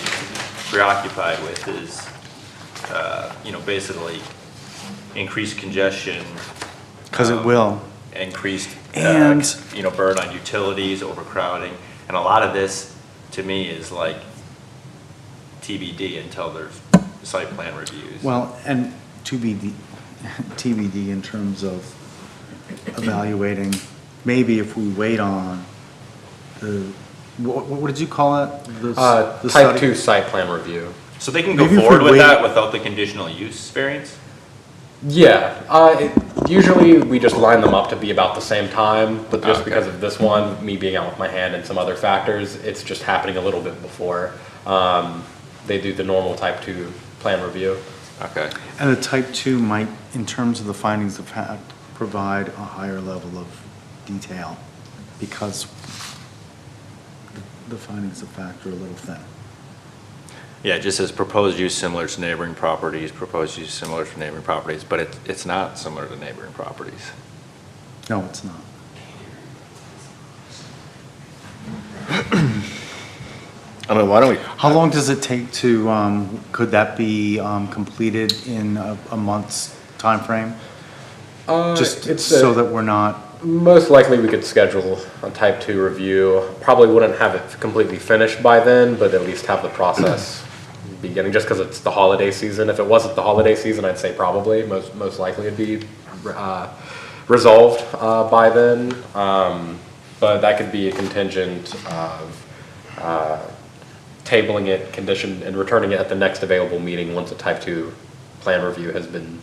preoccupied with is, you know, basically increased congestion. Because it will. Increased, And- you know, burden on utilities, overcrowding. And a lot of this, to me, is like TBD until there's site plan reviews. Well, and TBD in terms of evaluating, maybe if we wait on what did you call it? The Type study? 2 site plan review. So they can go Maybe if we forward with wait- that without the conditional use variance? Yeah, usually we just line them up to be about the same time, but just Okay. because of this one, me being out with my hand and some other factors, it's just happening a little bit before. They do the normal type 2 plan review. Okay. And the type 2 might, in terms of the findings of fact, provide a higher level of detail because the findings of fact are a little thin. Yeah, it just says proposed use similar to neighboring properties, proposed use similar to neighboring properties, but it's not similar to neighboring properties. No, it's not. I mean, why don't we? How long does it take to, could that be completed in a month's timeframe? Just It's so that we're not, most likely we could schedule a type 2 review. Probably wouldn't have it completely finished by then, but at least have the process beginning, just because it's the holiday season. If it wasn't the holiday season, I'd say probably, most likely it'd be resolved by then. But that could be a contingent of tabling it, condition, and returning it at the next available meeting once a type 2 plan review has been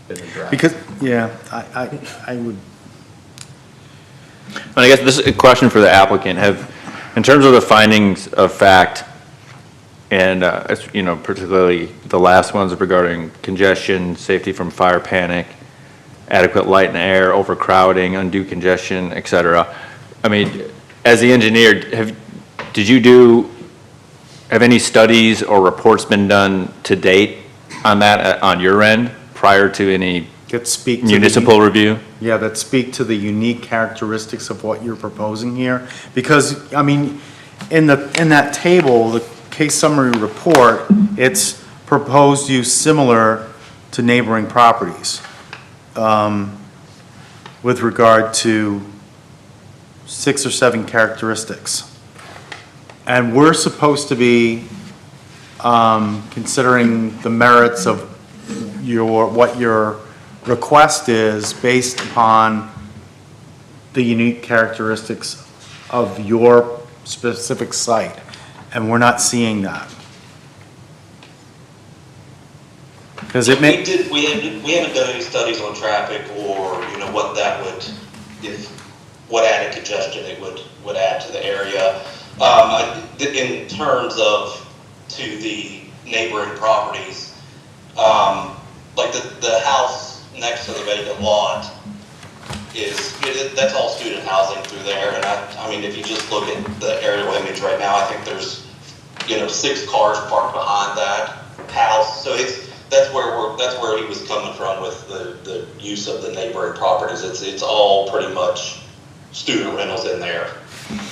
addressed. because, yeah, I would, And I guess this is a question for the applicant. In terms of the findings of fact, and, you know, particularly the last ones regarding congestion, safety from fire panic, adequate light and air, overcrowding, undue congestion, et cetera. I mean, as the engineer, have any studies or reports been done to date on that, on your end, prior to any that speak to the. municipal review? Yeah, that speak to the unique characteristics of what you're proposing here. Because, I mean, in that table, the case summary report, it's proposed use similar to neighboring properties with regard to 6 or 7 characteristics. And we're supposed to be considering the merits of what your request is based upon the unique characteristics of your specific site, and we're not seeing that. Because it may, We haven't done any studies on traffic or, you know, what that would, what added congestion it would add to the area. In terms of to the neighboring properties, like the house next to the vacant lot that's all student housing through there. And I mean, if you just look at the aerial image right now, I think there's, you know, 6 cars parked behind that. house. So that's where he was coming from with the use of the neighboring properties. It's all pretty much student rentals in there.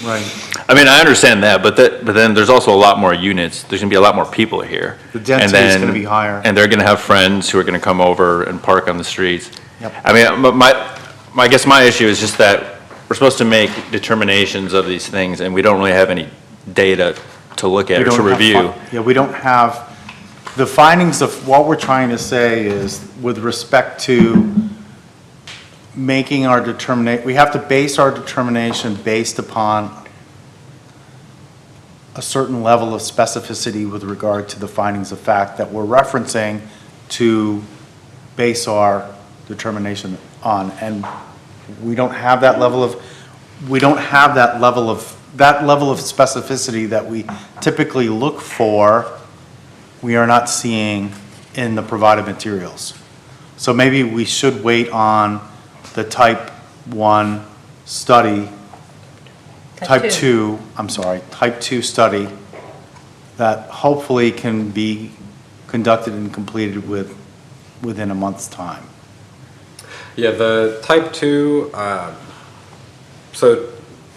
Right. I mean, I understand that, but then there's also a lot more units. There's gonna be a lot more people here. The density And is then- gonna be higher. And they're gonna have friends who are gonna come over and park on the streets. Yep. I mean, I guess my issue is just that we're supposed to make determinations of these things, and we don't really have any data to look at We or to don't have review. Yeah, we don't have, the findings of what we're trying to say is with respect to making our determination, we have to base our determination based upon a certain level of specificity with regard to the findings of fact that we're referencing to base our determination on. And we don't have that level of, that level of specificity that we typically look for, we are not seeing in the provided materials. So maybe we should wait on the type 1 study, type 2 study that hopefully can be conducted and completed within a month's time. Yeah, the type 2, so,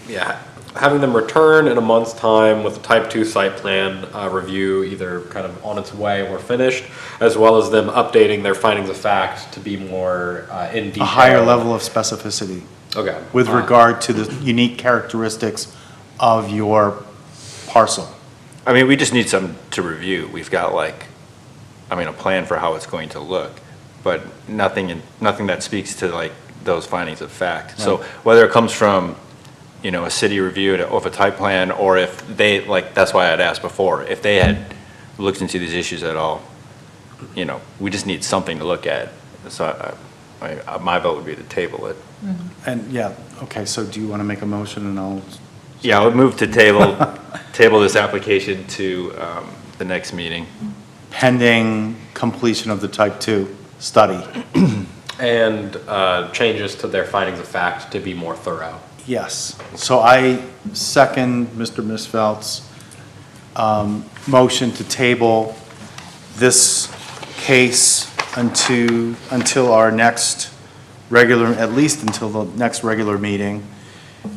yeah, having them return in a month's time with the type 2 site plan review, either kind of on its way or finished, as well as them updating their findings of fact to be more in detail. A higher level of specificity Okay. with regard to the unique characteristics of your parcel. I mean, we just need some to review. We've got a plan for how it's going to look, but nothing that speaks to those findings of fact. So whether it comes from, a city review of a type plan, or if they, that's why I'd asked before, if they had looked into these issues at all, we just need something to look at. So my vote would be to table it. And yeah, okay, so do you want to make a motion and I'll? Yeah, I would move to table this application to the next meeting. Pending completion of the type 2 study. And changes to their findings of fact to be more thorough. Yes. So I second Mr. Misfeld's motion to table this case until our next regular, at least until the next regular meeting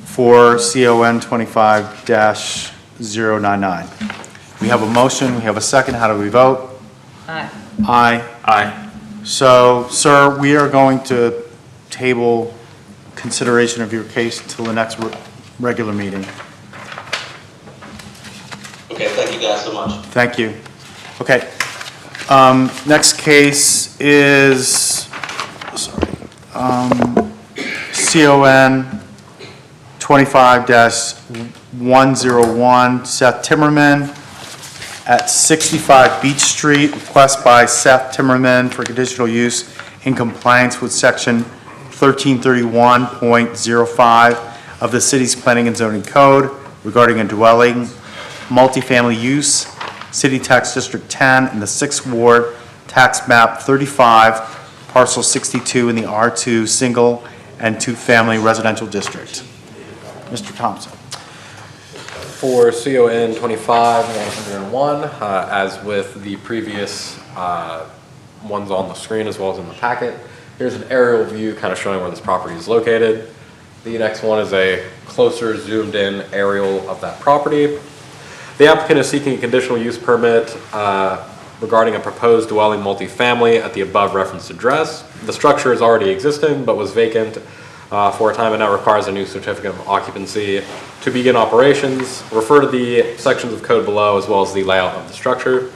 for CON 25-099. We have a motion, we have a second. How do we vote? Aye. Aye. Aye. So, sir, we are going to table consideration of your case until the next regular meeting. Okay, thank you guys so much. Thank you. Okay. Next case is, CON 25-101, Seth Timmerman at 65 Beach Street, request by Seth Timmerman for conditional use in compliance with section 1331.05 of the city's planning and zoning code regarding a dwelling, multifamily use, city tax district 10 in the 6th ward, tax map 35, parcel 62 in the R2 single and two-family residential district. Mr. Thompson. For CON 25-101, as with the previous ones on the screen as well as in the packet, here's an aerial view kind of showing where this property is located. The next one is a closer zoomed in aerial of that property. The applicant is seeking a conditional use permit regarding a proposed dwelling multifamily at the above referenced address. The structure is already existing but was vacant for a time and now requires a new certificate of occupancy to begin operations. Refer to the sections of code below as well as the layout of the structure.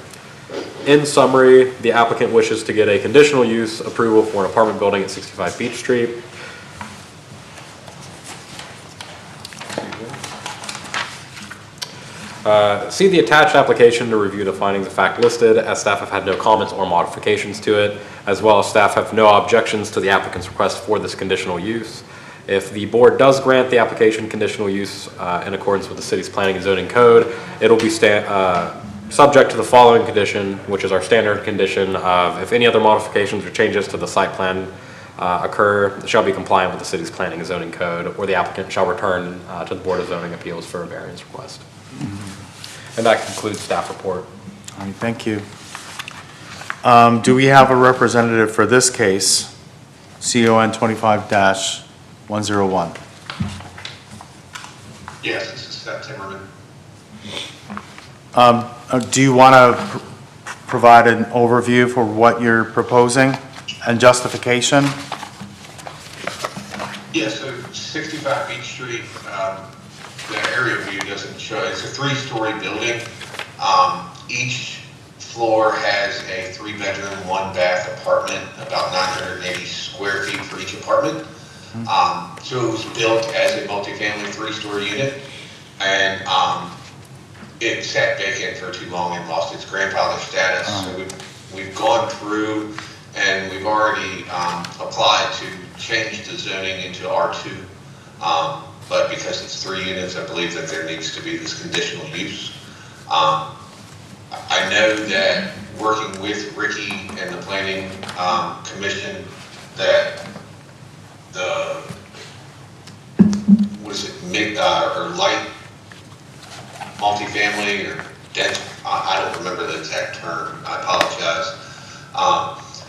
In summary, the applicant wishes to get a conditional use approval for an apartment building at 65 Beach Street. See the attached application to review the findings of fact listed, as staff have had no comments or modifications to it, as well as staff have no objections to the applicant's request for this conditional use. If the board does grant the application conditional use in accordance with the city's planning and zoning code, it'll be subject to the following condition, which is our standard condition of if any other modifications or changes to the site plan occur, it shall be compliant with the city's planning and zoning code, or the applicant shall return to the Board of Zoning Appeals for a variance request. And that concludes staff report. All right, thank you. Do we have a representative for this case? CON 25-101. Yes, this is Seth Timmerman. Do you want to provide an overview for what you're proposing and justification? Yes, so 65 Beach Street, the area view doesn't show, it's a 3-story building. Each floor has a 3-bedroom, 1-bath apartment, about 980 square feet for each apartment. So it was built as a multifamily 3-story unit, and it sat vacant for too long and lost its grandfather status. So we've gone through and we've already applied to change the zoning into R2. But because it's 3 units, I believe that there needs to be this conditional use. I know that working with Ricky and the Planning Commission, that the, what is it, mid or light multifamily or dense, I don't remember the exact term, I apologize.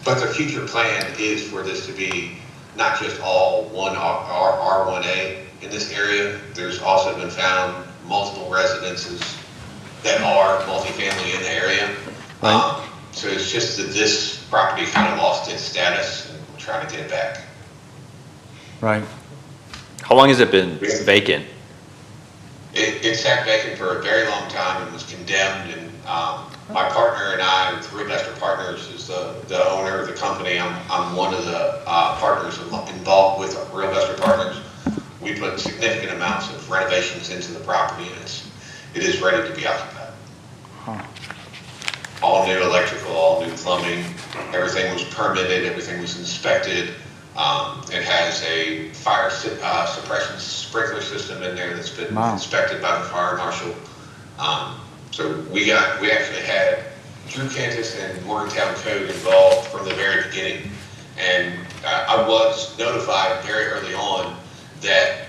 But the future plan is for this to be not just all one R1A in this area. There's also been found multiple residences that are multifamily in the area. Right. So it's just that this property kind of lost its status and we're trying to get it back. Right. How long has it been vacant? It sat vacant for a very long time and was condemned, and my partner and I, Real Investor Partners, is the owner of the company. I'm one of the partners involved with Real Investor Partners. We put significant amounts of renovations into the property, and it is ready to be occupied. Huh. All new electrical, all new plumbing, everything was permitted, everything was inspected. It has a fire suppression sprinkler system in there that's been inspected by the fire marshal. So we actually had Drew Cantus and Morgantown Code involved from the very beginning. And I was notified very early on that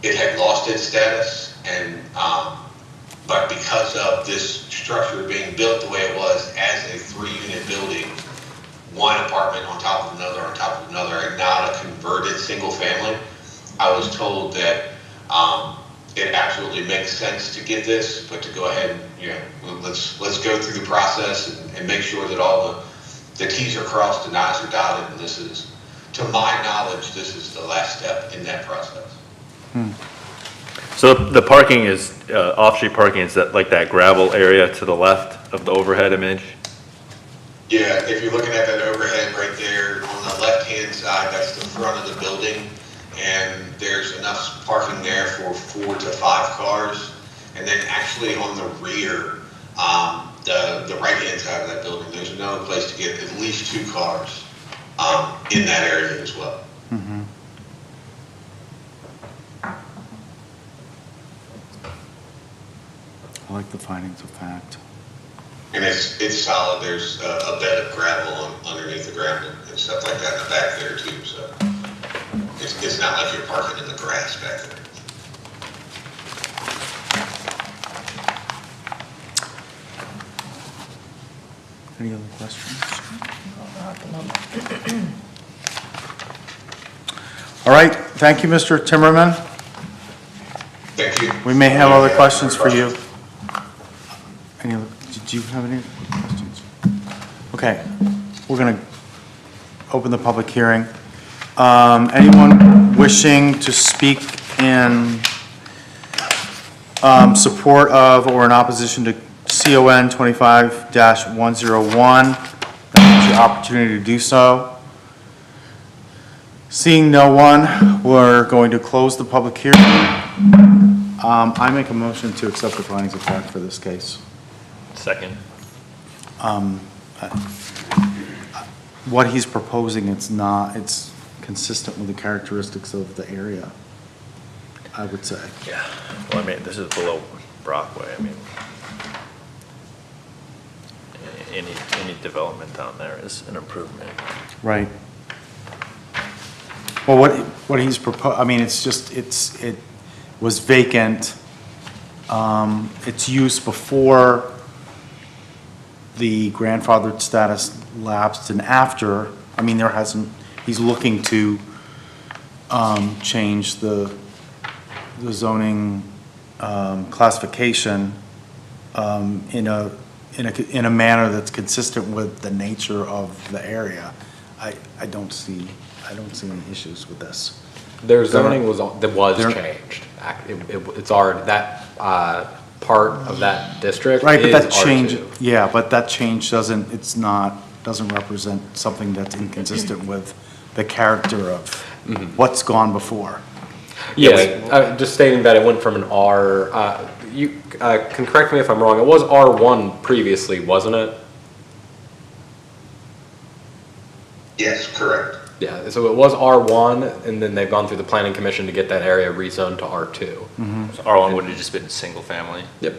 it had lost its status, and but because of this structure being built the way it was as a 3-unit building, one apartment on top of another on top of another, and not a converted single family, I was told that it absolutely makes sense to get this, but to go ahead and, let's go through the process and make sure that all the T's are crossed and I's are dotted, and this is, to my knowledge, this is the last step in that process. So the parking is, off-street parking, is that like that gravel area to the left of the overhead image? Yeah, if you're looking at that overhead right there on the left-hand side, that's the front of the building, and there's enough parking there for 4 to 5 cars. And then actually on the rear, the right-hand side of that building, there's another place to get at least 2 cars in that area as well. Mm-hmm. I like the findings of fact. And it's solid. There's a bed of gravel underneath the ground and stuff like that in the back there too. So it's not like you're parking in the grass back there. Any other questions? All right, thank you, Mr. Timmerman. Thank you. We may have other questions for you. Any other, did you have any questions? Okay, we're going to open the public hearing. Anyone wishing to speak in support of or in opposition to CON 25-101, that's your opportunity to do so. Seeing no one, we're going to close the public hearing. I make a motion to accept the findings of fact for this case. Second. What he's proposing, it's consistent with the characteristics of the area, I would say. Yeah, well, I mean, this is below Brockway, I mean, any development down there is an improvement. Right. Well, what he's I mean, it's just, it was vacant. Its use before the grandfathered status lapsed and after, I mean, he's looking to change the zoning classification in a manner that's consistent with the nature of the area. I don't see any issues with this. Their zoning was There- changed. It's already, that part of that district Right, but is that change, R2. yeah, but that change doesn't represent something that's inconsistent with the character of what's gone before. Yes, just stating that it went from an R, you can correct me if I'm wrong, it was R1 previously, wasn't it? Yes, correct. Yeah, so it was R1, and then they've gone through the planning commission to get that area rezoned to R2. So R1 would have just been single family. Yep.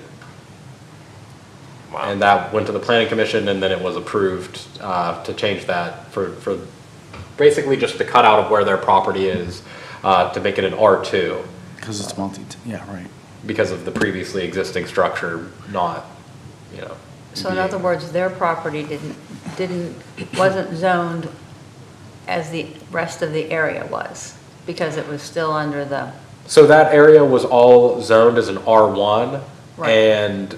Wow. And that went to the planning commission, and then it was approved to change that for basically just the cutout of where their property is, to make it an R2 Because it's yeah, right. because of the previously existing structure not, you know. So in other words, their property wasn't zoned as the rest of the area was, because it was still under the, So that area was all zoned as an R1, Right. and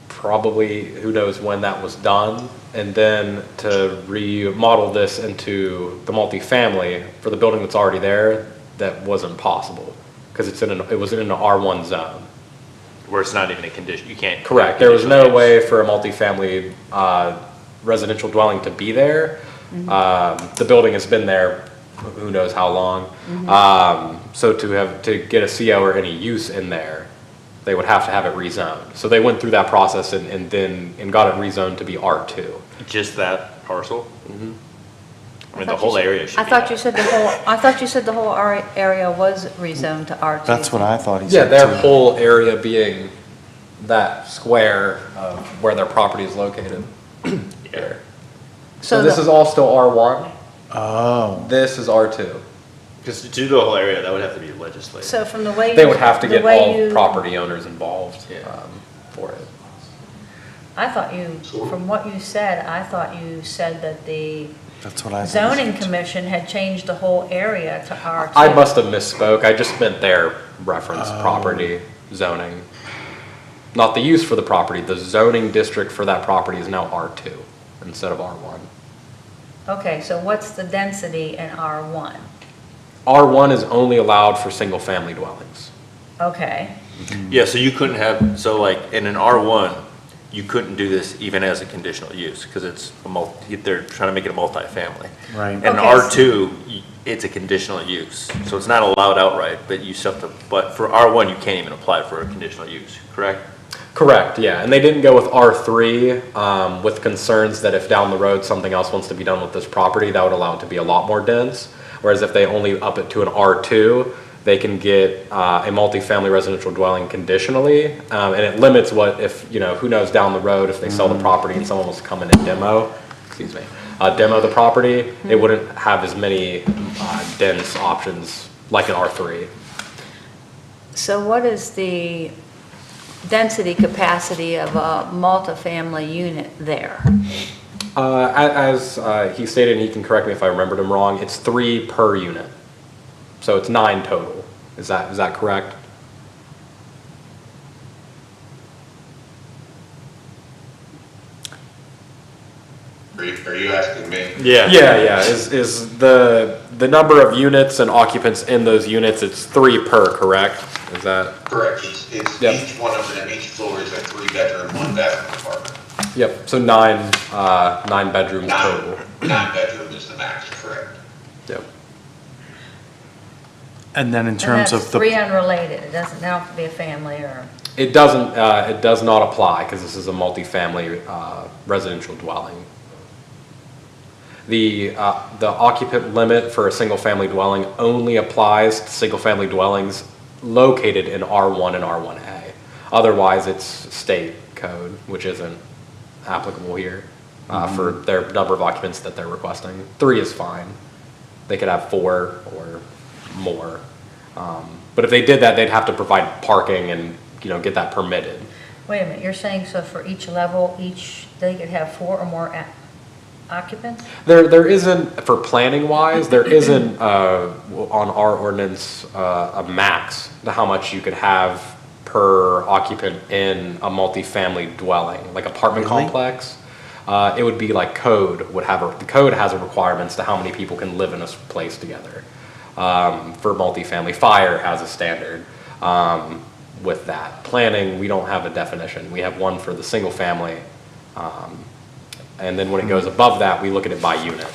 probably, who knows when that was done. And then to remodel this into the multifamily for the building that's already there, that wasn't possible, because it was in an R1 zone. Where it's not even a condition, you can't. Correct, there was no conditional way use. for a multifamily residential dwelling to be there. The building has been there, who knows how long. So to get a CO or any use in there, they would have to have it rezoned. So they went through that process and got it rezoned to be R2. Just that parcel? I mean, the thought whole you said- area should I be. thought you said the whole area was rezoned to R2. That's what I thought he Yeah, said their too. whole area being that square of where their property is located. Yeah. So this the- is all still R1, Oh, this is R2. Because to do the whole area, that would have to be legislated. So from the way you. They would have to the get way all you- property owners involved Yeah. for it. I thought from what you said, I thought you said that the that's what I thought. zoning commission had changed the whole area to R2. I must have misspoke, I just meant their reference property zoning. Not the use for the property, the zoning district for that property is now R2 instead of R1. Okay, so what's the density in R1? R1 is only allowed for single-family dwellings. Okay, Yeah, so you couldn't have, so like in an R1, you couldn't do this even as a conditional use, because it's they're trying to make it a multifamily. Right. And an Okay. R2, it's a conditional use, so it's not allowed outright, but you still have to, but for R1, you can't even apply for a conditional use, correct? Correct, yeah, and they didn't go with R3 with concerns that if down the road something else wants to be done with this property, that would allow it to be a lot more dense. Whereas if they only up it to an R2, they can get a multifamily residential dwelling conditionally, and it limits what if, you know, who knows down the road if they sell the property and someone wants to come in and demo the property, it wouldn't have as many dense options like an R3. so what is the density capacity of a multifamily unit there? As he stated, and he can correct me if I remembered him wrong, it's 3 per unit. So it's 9 total. Is that correct? Are you asking me? Yeah. Is the number of units and occupants in those units, it's 3 per, correct? Is that? Correct. It's Yep. each one of them, each floor is a 3-bedroom, 1-bathroom apartment. Yep, so 9 bedrooms total. 9-bedroom is the max, correct. Yep. And then in And terms that's of the. 3 unrelated, it doesn't have to be a family or, It does not apply because this is a multifamily residential dwelling. The occupant limit for a single-family dwelling only applies to single-family dwellings located in R1 and R1A. Otherwise, it's state code, which isn't applicable here for their number of occupants that they're requesting. 3 is fine. They could have 4 or more. But if they did that, they'd have to provide parking and, you know, get that permitted. Wait a minute, you're saying so for each level, they could have 4 or more occupants? There isn't, for planning wise, there isn't, on our ordinance, a max to how much you could have per occupant in a multifamily dwelling, like apartment Really? complex. It would be like code would have, the code has a requirements to how many people can live in a place together. For multifamily, fire has a standard, with that. Planning, we don't have a definition. We have one for the single family. And then when it goes above that, we look at it by unit.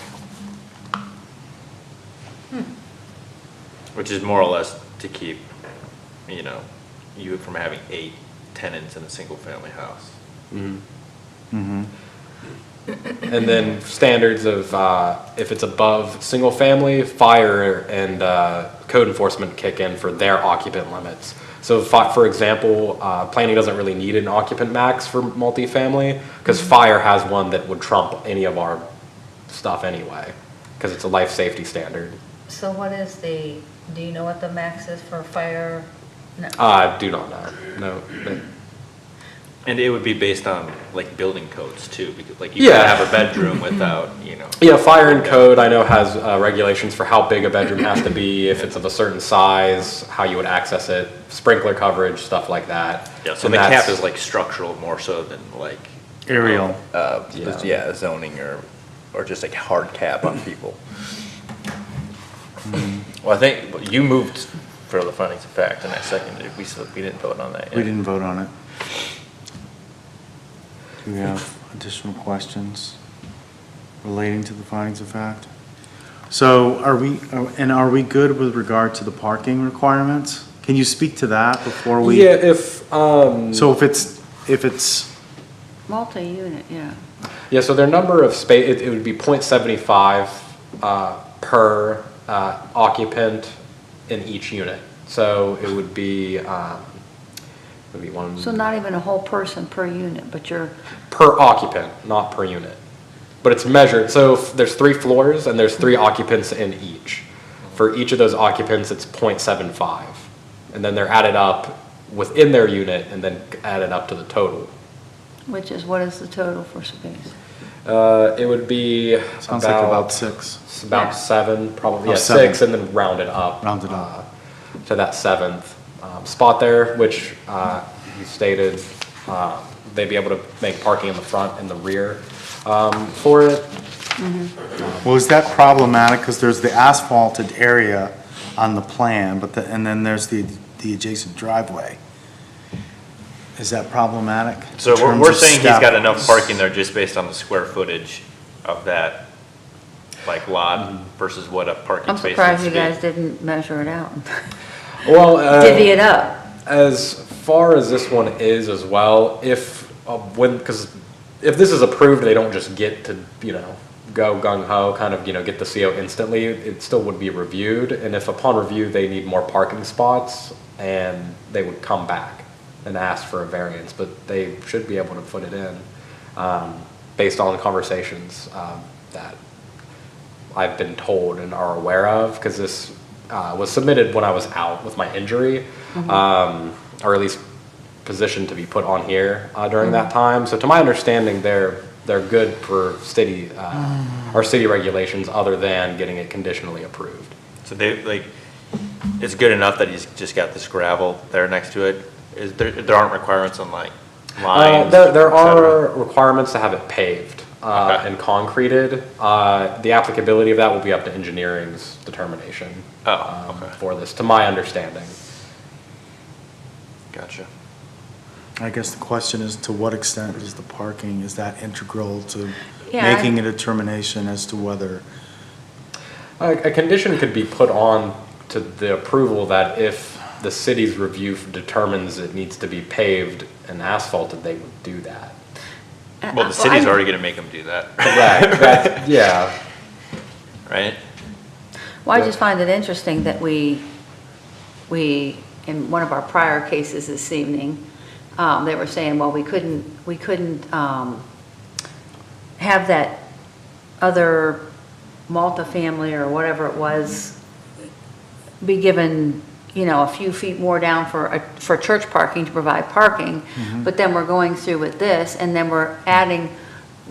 Which is more or less to keep, you from having 8 tenants in a single family house. And then standards of, if it's above single family, fire and code enforcement kick in for their occupant limits. So for example, planning doesn't really need an occupant max for multifamily because fire has one that would trump any of our stuff anyway, because it's a life safety standard. So what is do you know what the max is for fire? No. I do not know, no. And it would be based on like building codes too, because like you Yeah. could have a bedroom without, Yeah, fire and code, I know has regulations for how big a bedroom has to be, if it's of a certain size, how you would access it, sprinkler coverage, stuff like that. Yeah, so And the cap that's- is like structural more so than like. Aerial. Zoning or just like hard cap on people. Well, I think you moved for the findings of fact and I seconded it. We didn't vote on that yet. We didn't vote on it. Do we have additional questions relating to the findings of fact? So are we good with regard to the parking requirements? Can you speak to that before we? Yeah, if, So if it's, Multi-unit, yeah. yeah, so their number of space, it would be 0.75 per occupant in each unit. So it would be one. So not even a whole person per unit, but you're, Per occupant, not per unit. But it's measured, so if there's 3 floors and there's 3 occupants in each. For each of those occupants, it's 0.75. And then they're added up within their unit and then added up to the total. what is the total for space? It would be sounds like about 6. It's about Yeah. 7, probably, yeah, 7. 6, and then round it up. Round it up. To that 7th spot there, which you stated they'd be able to make parking in the front and the rear for it. Well, is that problematic? Because there's the asphalted area on the plan, and then there's the adjacent driveway. Is that problematic? in So terms we're of saying he's step? got enough parking there just based on the square footage of that, like lot versus what a parking I'm space surprised needs you to be. guys didn't measure it out. Well, Divvy it up. as far as this one is as well, because if this is approved, they don't just get to, go gung-ho, kind of, get the CO instantly, it still would be reviewed, and if upon review, they need more parking spots, and they would come back and ask for a variance, but they should be able to put it in, based on conversations that I've been told and are aware of, because this was submitted when I was out with my injury, or at least positioned to be put on here during that time. So to my understanding, they're good for city, our city regulations, other than getting it conditionally approved. So it's good enough that he's just got this gravel there next to it. There aren't requirements on like lines? There et cetera? are requirements to have it paved Okay. and concreted. The applicability of that will be up to engineering's determination Okay. for this, to my understanding. Gotcha. I guess the question is, to what extent is the parking, is that integral to Yeah. making a determination as to whether? A condition could be put on to the approval that if the city's review determines it needs to be paved and asphalted, they would do that. Well, the city's already gonna make him do that, Correct, yeah. right? Well, I just find it interesting that we, in one of our prior cases this evening, they were saying, well, we couldn't have that other multifamily or whatever it was be given you know, a few feet more down for church parking to provide parking. But then we're going through with this, and then we're adding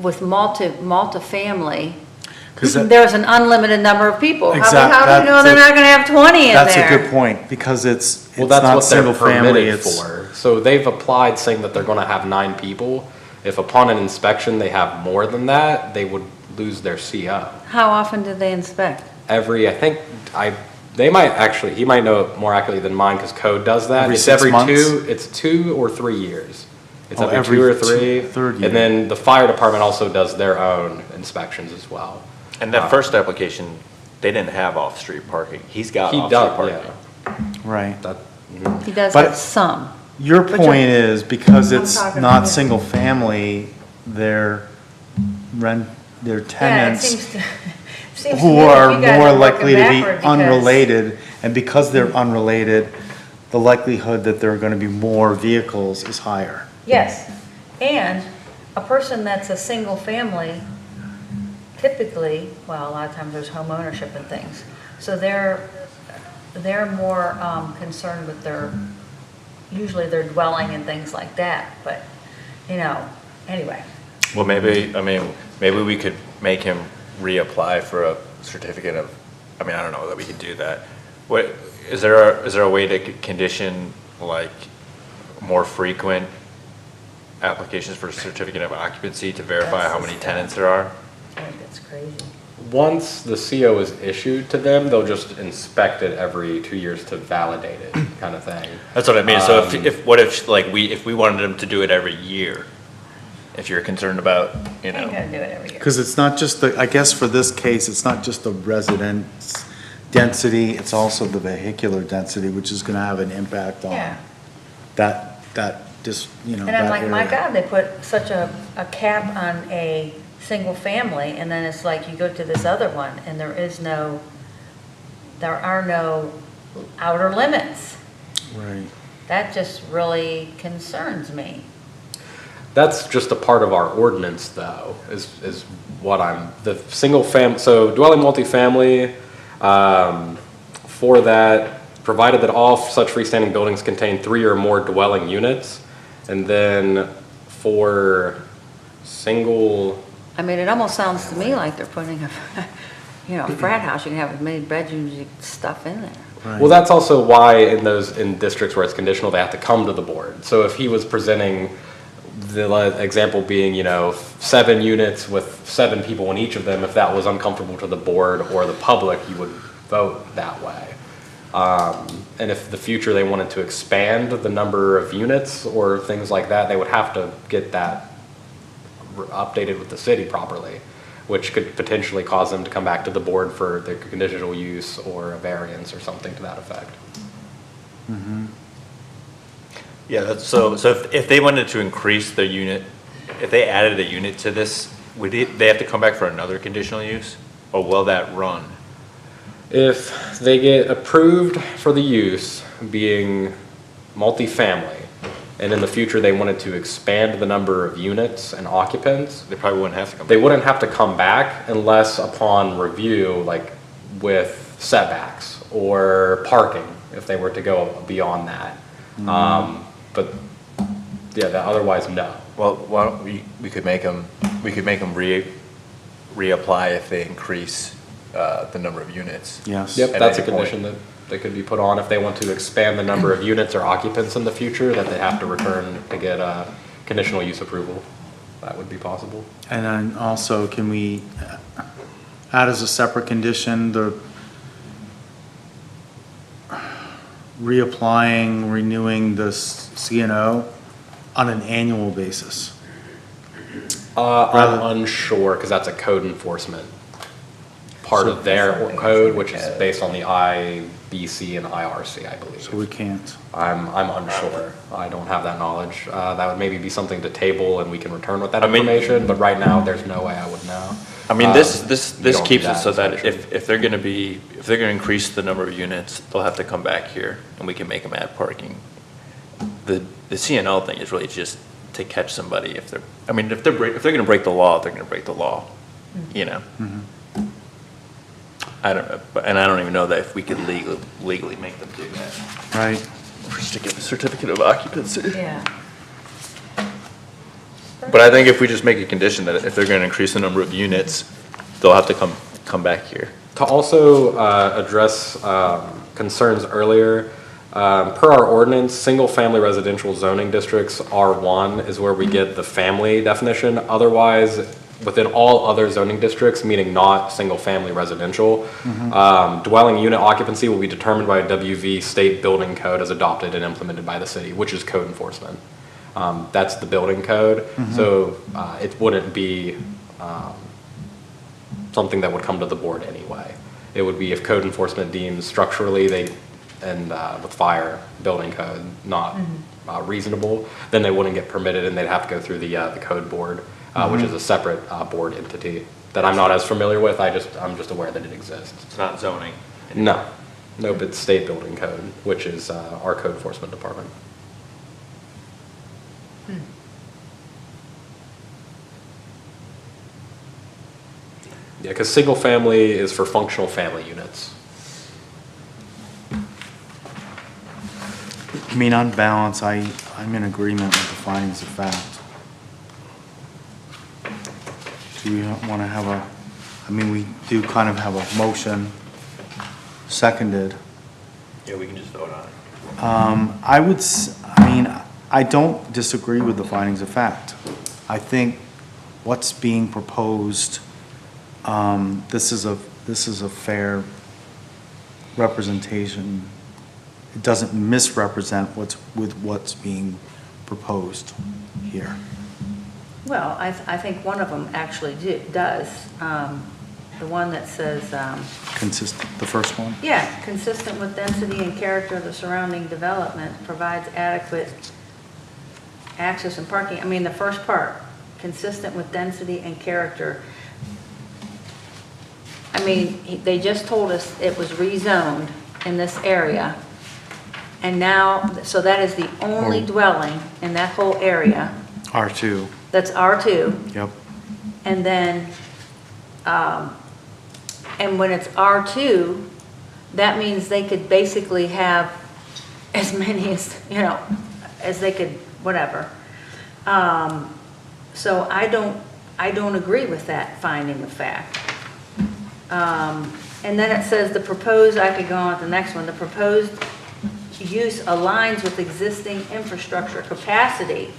with multifamily. 'Cause that- There's an unlimited number of people. Exact- How do you know they're that's not gonna have 20 in there? That's a good point, because it's Well, not that's what they're single family, permitted it's. for. So they've applied saying that they're gonna have 9 people. If upon an inspection they have more than that, they would lose their CO. How often do they inspect? They might actually, he might know it more accurately than mine, because code does that. Every It's 6 months? It's 2 or 3 years. It's Oh, every every 2 or 3. third year. And then the fire department also does their own inspections as well. And that first application, they didn't have off-street parking. He's got He off-street does, parking. yeah. Right. That, He does But- have some. Your But point is, because I'm it's talking not about- single family, they're Yeah, it tenants seems to, seems to who me like are you guys more are working likely to be backward because- unrelated, and because they're unrelated, the likelihood that there are gonna be more vehicles is higher. Yes, and a person that's a single family, typically, well, a lot of times there's home ownership and things. So they're more concerned with usually their dwelling and things like that, but, you know, anyway. Well, maybe we could make him reapply for a certificate of, I mean, I don't know that we could do that. What, is there a way to condition, like, more frequent applications for certificate of occupancy to verify how many tenants there are? I think that's crazy. once the CO is issued to them, they'll just inspect it every 2 years to validate it, kind of thing. That's what I mean. So if we wanted them to do it every year, if you're concerned about, you You know. gotta do it every year. Because it's not just the, I guess for this case, it's not just the residence density, it's also the vehicular density, which is gonna have an impact Yeah. on just, you know, And I'm that like, my area. God, they put such a cap on a single family, and then it's like you go to this other one, and there are no outer limits. Right. That just really concerns me. That's just a part of our ordinance, though, is what the single so dwelling multifamily, for that, provided that all such freestanding buildings contain 3 or more dwelling units, and then for single, I mean, it almost sounds to me like they're putting a frat house, you can have as many bedrooms, you can stuff in there. Right. well, that's also why in districts where it's conditional, they have to come to the board. So if he was presenting, the example being, 7 units with 7 people in each of them, if that was uncomfortable to the board or the public, you would vote that way. And if the future they wanted to expand the number of units or things like that, they would have to get that updated with the city properly, which could potentially cause them to come back to the board for their conditional use or a variance or something to that effect. Yeah, so if they wanted to increase their unit, if they added a unit to this, would they have to come back for another conditional use? Or will that run? If they get approved for the use being multifamily, and in the future they wanted to expand the number of units and occupants, They probably wouldn't have to come back. they wouldn't have to come back unless upon review, like with setbacks or parking, if they were to go beyond that. But yeah, otherwise, no. Well, why don't we could make them reapply if they increase the number of units. Yes. Yep, At that's a any point. condition that they could be put on if they want to expand the number of units or occupants in the future, that they have to return to get a conditional use approval. That would be possible. And then also, can we add as a separate condition, the reapplying, renewing the CNO on an annual basis? I'm unsure, because that's a code enforcement part of their code, which is based on the IBC and IRC, I believe. So we can't. I'm unsure. I don't have that knowledge. That would maybe be something to table and we can return with that I mean- information, but right now, there's no way I would know. I mean, We this don't keeps do it so that inspection. if they're gonna increase the number of units, they'll have to come back here and we can make them add parking. The CNL thing is really just to catch somebody if they're gonna break the law, they're gonna break the law, you know? I don't know, and I don't even know that if we could legally make them do that. Right. Or certificate of occupancy. Yeah. But I think if we just make a condition that if they're gonna increase the number of units, they'll have to come back here. To also address concerns earlier, per our ordinance, single-family residential zoning districts, R1 is where we get the family definition. Otherwise, within all other zoning districts, meaning not single-family residential, dwelling unit occupancy will be determined by a WV state building code as adopted and implemented by the city, which is code enforcement. That's the building code, so it wouldn't be something that would come to the board anyway. It would be if code enforcement deems structurally with fire building code not reasonable, then they wouldn't get permitted and they'd have to go through the code board, which is a separate board entity that I'm not as familiar with. I'm just aware that it exists. It's not zoning. No, nope, it's state building code, which is our code enforcement department. Yeah, because single family is for functional family units. I mean, on balance, I'm in agreement with the findings of fact. Do we want to have we do kind of have a motion seconded. Yeah, we can just vote on it. I don't disagree with the findings of fact. I think what's being proposed, this is a fair representation. It doesn't misrepresent what's being proposed here. Well, I think one of them actually does. The one that says, Consistent, the first one? yeah, consistent with density and character of the surrounding development, provides adequate access and parking. I mean, the first part, consistent with density and character. I mean, they just told us it was rezoned in this area. And now, so that is the only dwelling in that whole area. R2, That's R2. yep. And then, and when it's R2, that means they could basically have as many as, as they could, whatever. So I don't agree with that finding of fact. And then it says I could go on to the next one, the proposed use aligns with existing infrastructure capacity.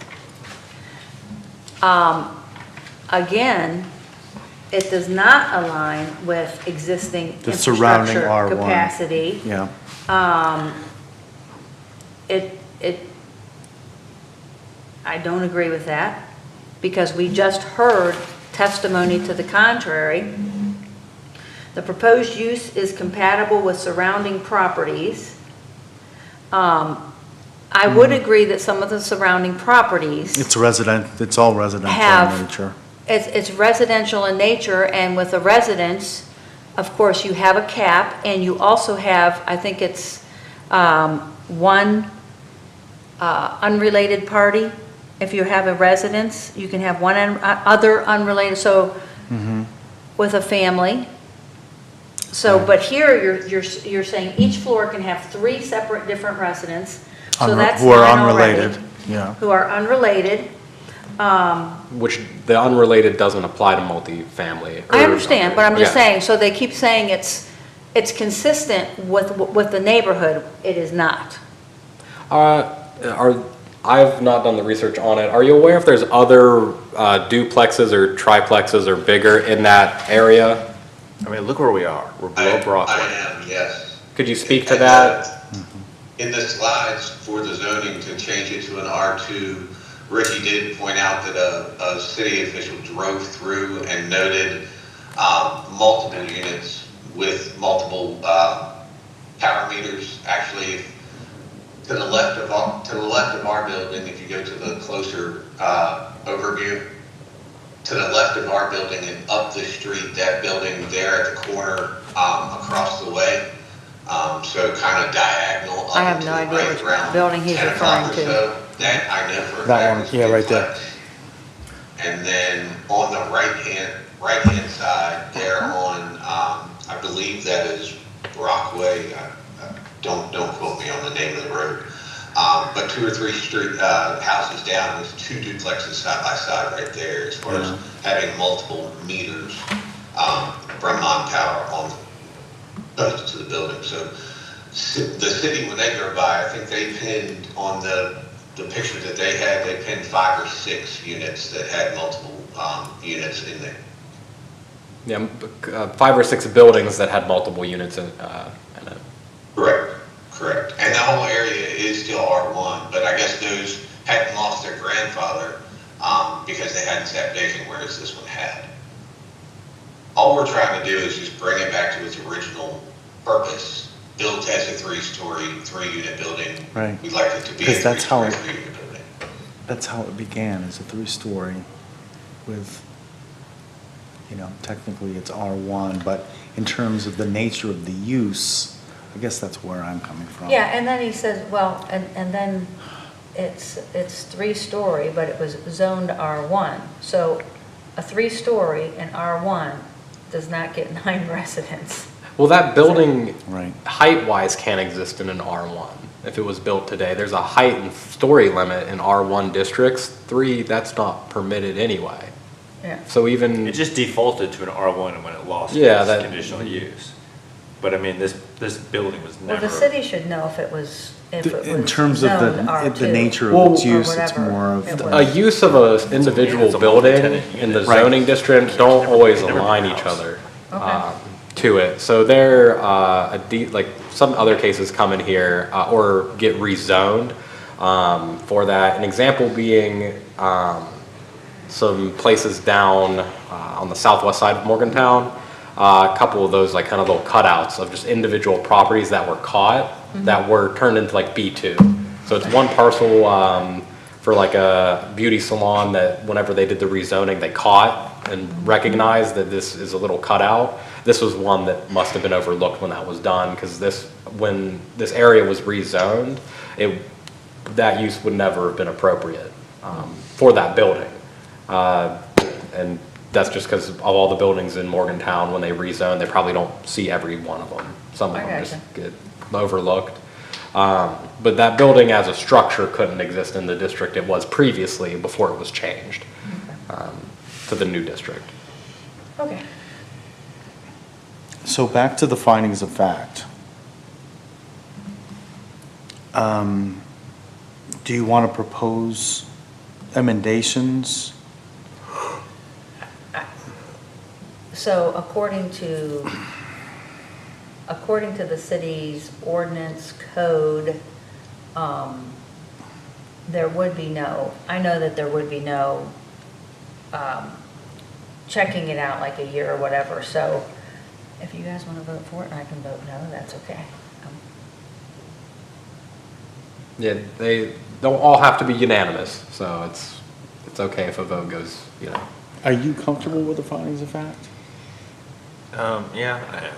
Again, it does not align with existing The surrounding infrastructure R1. capacity. Yeah, I don't agree with that because we just heard testimony to the contrary. The proposed use is compatible with surrounding properties. I would agree that some of the surrounding properties it's all residential have, in nature. it's residential in nature, and with a residence, of course, you have a cap, and you also have, I think it's one unrelated party. If you have a residence, you can have one other unrelated, so with a family. So, but here, you're saying each floor can have 3 separate different residents, so that's Who are 9 already. unrelated, yeah. Who are unrelated. Which the unrelated doesn't apply to multifamily. I understand, but I'm just Yeah. saying, so they keep saying it's consistent with the neighborhood. It is not. I've not done the research on it. Are you aware if there's other duplexes or triplexes or bigger in that area? I mean, look where we are. We're below Broadway. I am, yes. Could you speak to that? In the slides for the zoning to change it to an R2, Ricky did point out that a city official drove through and noted multiple units with multiple power meters. Actually, to the left of our building, if you go to the closer overview, to the left of our building and up the street, that building there at the corner across the way. So kind of diagonal up I have to no the idea right which around building he's 10 o'clock referring or to. so. That I know for a That fact one, is yeah, right there. duplex. And then on the right hand side there on, I believe that But 2 or 3 houses down, there's 2 duplexes side by side right there, as far as having multiple meters from power on posted to the building. So the city, when they go by, I think they pinned on the picture that they had, they pinned 5 or 6 units that had multiple units in there. Yeah, 5 or 6 buildings that had multiple units in it. Correct. And the whole area is still R1, but I guess those hadn't lost their grandfather because they hadn't sat vacant, whereas this one had. All we're trying to do is just bring it back to its original purpose. Built as a 3-story, 3-unit building. Right. We'd like it to be a 'Cause that's how 3-story, 3-unit building. That's how it began, as a 3-story with, technically it's R1, but in terms of the nature of the use, I guess that's where I'm coming from. Yeah, and then he says, well, and then it's 3-story, but it was zoned R1. So a 3-story in R1 does not get 9 residents. Well, that building, Right. height-wise, can't exist in an R1 if it was built today. There's a height and story limit in R1 districts. 3, that's not permitted anyway. Yeah. So even, It just defaulted to an R1 when it lost Yeah, its that- conditional use. But I mean, this building was Well, never. the city should know if it was In terms of zoned R2 the nature of Well, its or use, it's whatever more of it the. was. a use of an individual it's a building multi-tenant in the unit. Right. zoning district don't always never been align a each house. other Okay. to it. So they're, like some other cases come in here or get rezoned for that. An example being some places down on the southwest side of Morgantown. A couple of those like kind of little cutouts of just individual properties that were caught that were turned into like B2. So it's one parcel for like a beauty salon that whenever they did the rezoning, they caught and recognized that this is a little cutout. This was one that must have been overlooked when that was done, because when this area was rezoned, that use would never have been appropriate for that building. And that's just because of all the buildings in Morgantown, when they rezone, they probably don't see every one of them. Some of I them just gotcha. get overlooked. But that building as a structure couldn't exist in the district it was previously before it was changed to the new district. Okay. So back to the findings of fact. Do you want to propose emendations? So according to the city's ordinance code, there would be no, I know that there would be no checking it out like a year or whatever. So if you guys want to vote for it and I can vote no, that's okay. Yeah, they don't all have to be unanimous, so it's okay if a vote goes, Are you comfortable with the findings of fact? Yeah, I am.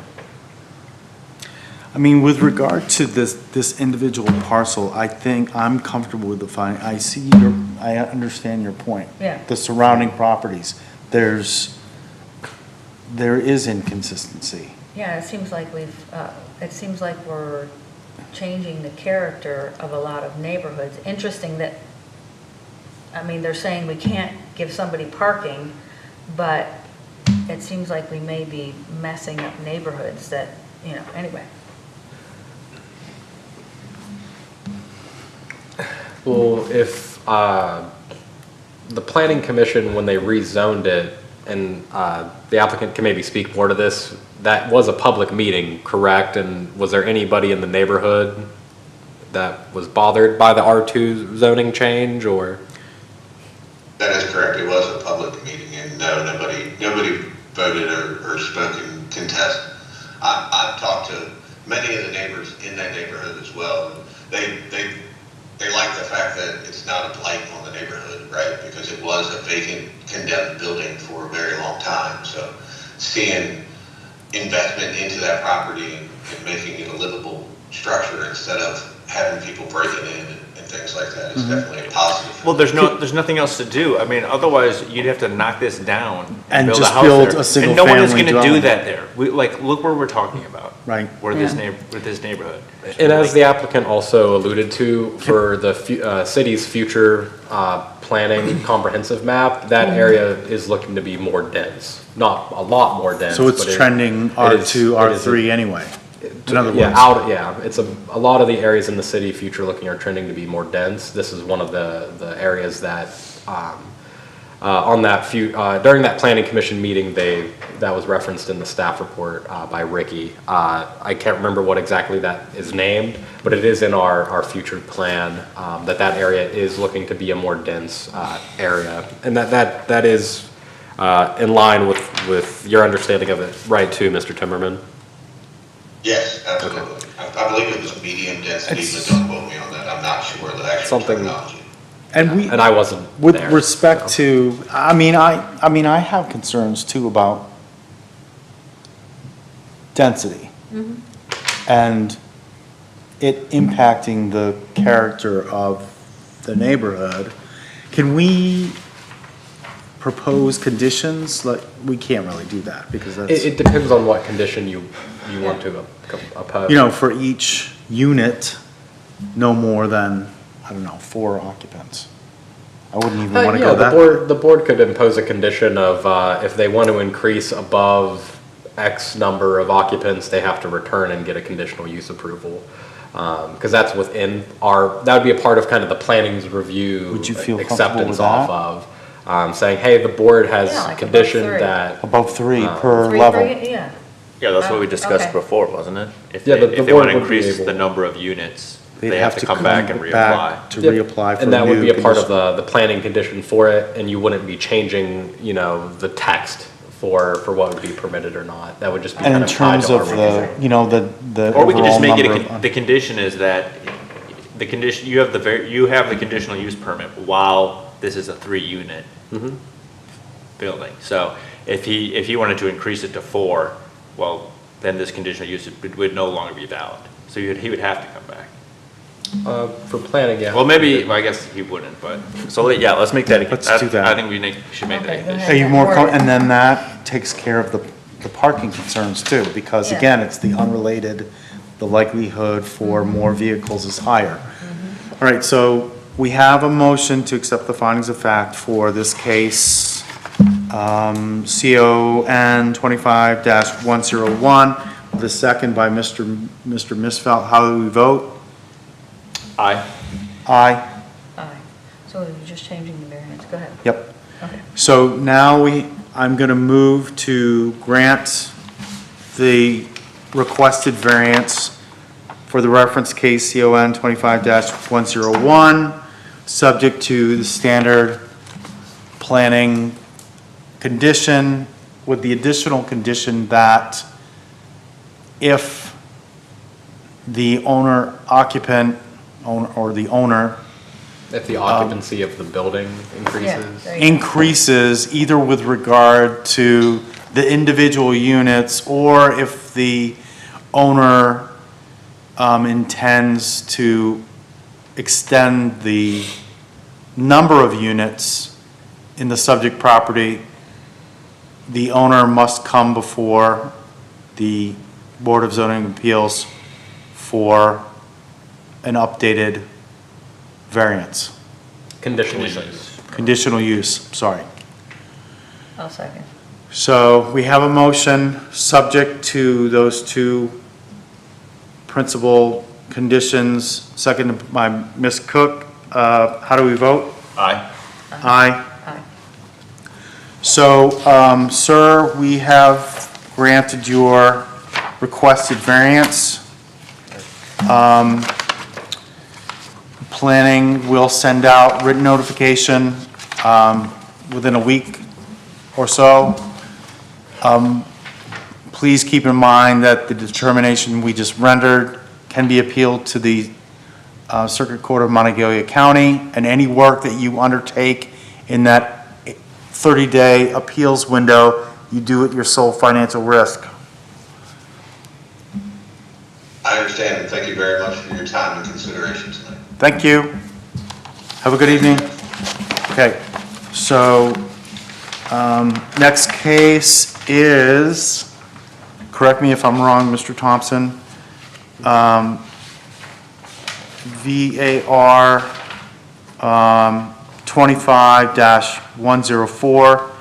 I mean, with regard to this individual parcel, I think I'm comfortable with the finding. I understand your point. Yeah. The surrounding properties, there is inconsistency. Yeah, it seems like we're changing the character of a lot of neighborhoods. Interesting that, they're saying we can't give somebody parking, but it seems like we may be messing up neighborhoods that, anyway. Well, if the planning commission, when they rezoned it, and the applicant can maybe speak more to this, that was a public meeting, correct? And was there anybody in the neighborhood that was bothered by the R2 zoning change, or? That is correct. It was a public meeting, and no, nobody voted or spoke in contest. I've talked to many of the neighbors in that neighborhood as well. They like the fact that it's not a blight on the neighborhood, right? Because it was a vacant, condemned building for a very long time. So seeing investment into that property and making it a livable structure instead of having people breaking in and and things like that is definitely a positive. Well, there's nothing else to do. I mean, otherwise you'd have to knock this down And build just a house build there. a single And no one is family gonna do dwelling. that there. Look where we're talking about. Right. Where this neighborhood. And as the applicant also alluded to, for the city's future planning comprehensive map, that area is looking to be more dense. Not a lot more dense. So it's but trending it is- R2, it is a- R3 anyway. In other Yeah, words, it's a lot of the areas in the city future looking are trending to be more dense. This is one of the areas that, on that during that planning commission meeting, that was referenced in the staff report, by Ricky. I can't remember what exactly that is named, but it is in our future plan, that area is looking to be a more dense, area. And that is, in line with your understanding of it, right too, Mr. Timmerman? Yes, absolutely. I believe it was medium density, but don't quote me on that. I'm not sure the actual Something- terminology. And I wasn't with there, respect so. to, I mean, I have concerns too about density. And it impacting the character of the neighborhood. Can we propose conditions? Like, we can't really do that because that's, It depends on what condition you want to oppose. you know, for each unit, no more than, I don't know, 4 occupants. I wouldn't even want to Yeah, go that. the board could impose a condition of, if they want to increase above X number of occupants, they have to return and get a conditional use approval. Because that's within that would be a part of kind of the planning's review. Would you feel comfortable acceptance with off that? of, saying, hey, the board has Yeah, like above conditioned 3. that. Above 3 per Three, level. yeah. Yeah, that's what we Oh, discussed okay. before, wasn't it? If Yeah, they, the if they board want to would be increase able- the number of units, They'd they have to come back and reapply. To Yep. reapply for And that would new be a part of condition. the planning condition for it, and you wouldn't be changing, the text for what would be permitted or not. That would just be And kind in of tied terms to our of regulation. the Or we could just overall make it, number of- the condition is that the condition, you have the conditional use permit while this is a 3-unit building. So if he wanted to increase it to 4, well, then this conditional use would no longer be valid. So he would have to come back. For planning, yeah. Well, maybe, I guess he wouldn't, but, so yeah, let's make that, Let's do that. I think should make that a Okay, go condition. ahead. Are you more, Or- and then that takes care of the parking concerns too, because Yeah. again, it's the unrelated, the likelihood for more vehicles is higher. All right, so we have a motion to accept the findings of fact for this case, CON 25-101, the second by Mr. Misfelt. How do we vote? Aye. Aye. Aye. So you're just changing the variance, go ahead. Yep. Okay. So now I'm going to move to grant the requested variance for the reference case CON 25-101, subject to the standard planning condition, with the additional condition that if the occupant, or the owner If the occupancy of the building increases. there you go. increases either with regard to the individual units, or if the owner intends to extend the number of units in the subject property, the owner must come before the Board of Zoning Appeals for an updated variance. Conditional use. Conditional use, sorry. I'll second. So we have a motion subject to those 2 principal conditions, seconded by Ms. Cook. How do we vote? Aye. Aye. Aye. So, sir, we have granted your requested variance. Planning will send out written notification within a week or so. Please keep in mind that the determination we just rendered can be appealed to the Circuit Court of Montague County, and any work that you undertake in that 30-day appeals window, you do at your sole financial risk. I understand, and thank you very much for your time and consideration tonight. Thank you. Have a good evening. Okay, so, next case is, correct me if I'm wrong, Mr. Thompson, VAR 25-104.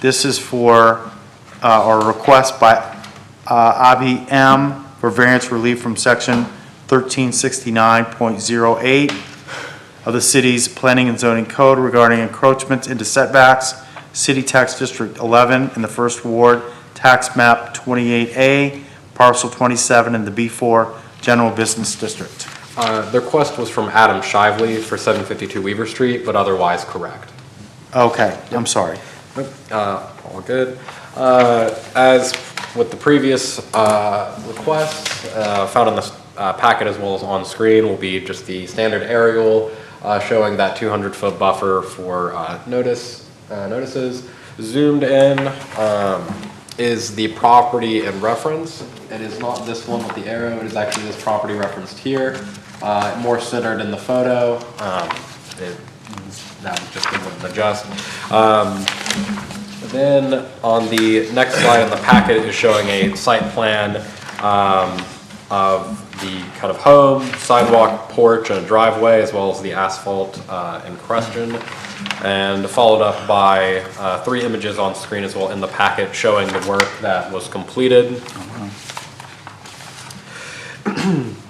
This is for, or a request by Avi M. for variance relief from section 1369.08 of the city's planning and zoning code regarding encroachments into setbacks, city tax district 11 in the first ward, tax map 28A, parcel 27 in the B4 general business district. The request was from Adam Shively for 752 Weaver Street, but otherwise correct. Okay, I'm sorry. All good. As with the previous requests, found in the packet as well as on screen will be just the standard aerial showing that 200-foot buffer for notices. Zoomed in is the property in reference. It is not this one with the arrow. It is actually this property referenced here. More centered in the photo. That was just a little adjust. Then on the next slide in the packet is showing a site plan of the kind of home, sidewalk, porch, and driveway, as well as the asphalt in question, and followed up by 3 images on screen as well in the packet showing the work that was completed.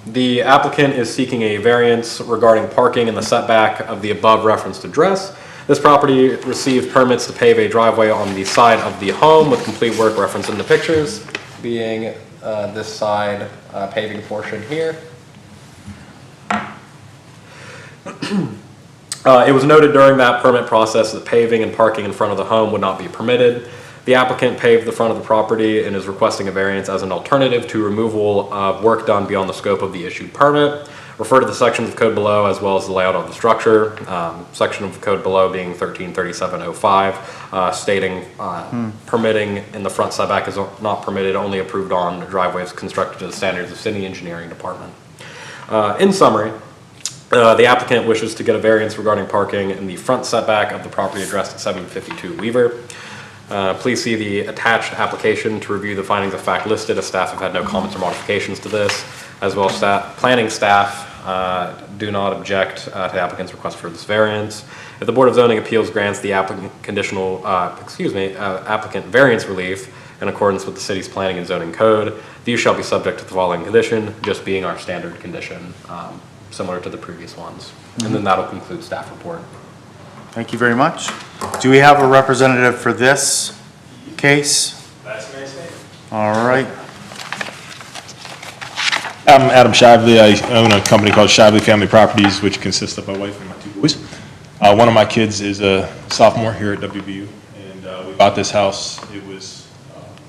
The applicant is seeking a variance regarding parking in the setback of the above referenced address. This property received permits to pave a driveway on the side of the home with complete work referenced in the pictures, being this side paving portion here. It was noted during that permit process that paving and parking in front of the home would not be permitted. The applicant paved the front of the property and is requesting a variance as an alternative to removal of work done beyond the scope of the issued permit. Refer to the sections of code below as well as the layout of the structure. Section of the code below being 133705, stating permitting in the front setback is not permitted, only approved on driveways constructed to the standards of city engineering department. In summary, the applicant wishes to get a variance regarding parking in the front setback of the property addressed at 752 Weaver. Please see the attached application to review the findings of fact listed, as staff have had no comments or modifications to this, as well as planning staff do not object to the applicant's request for this variance. If the Board of Zoning Appeals grants the applicant applicant variance relief in accordance with the city's planning and zoning code, these shall be subject to the following condition, just being our standard condition, similar to the previous ones. And then that'll conclude staff report. Thank you very much. Do we have a representative for this case? That's nice. All right. I'm Adam Shively. I own a company called Shively Family Properties, which consists of my wife and my 2 boys. One of my kids is a sophomore here at WVU, and we bought this house. It was...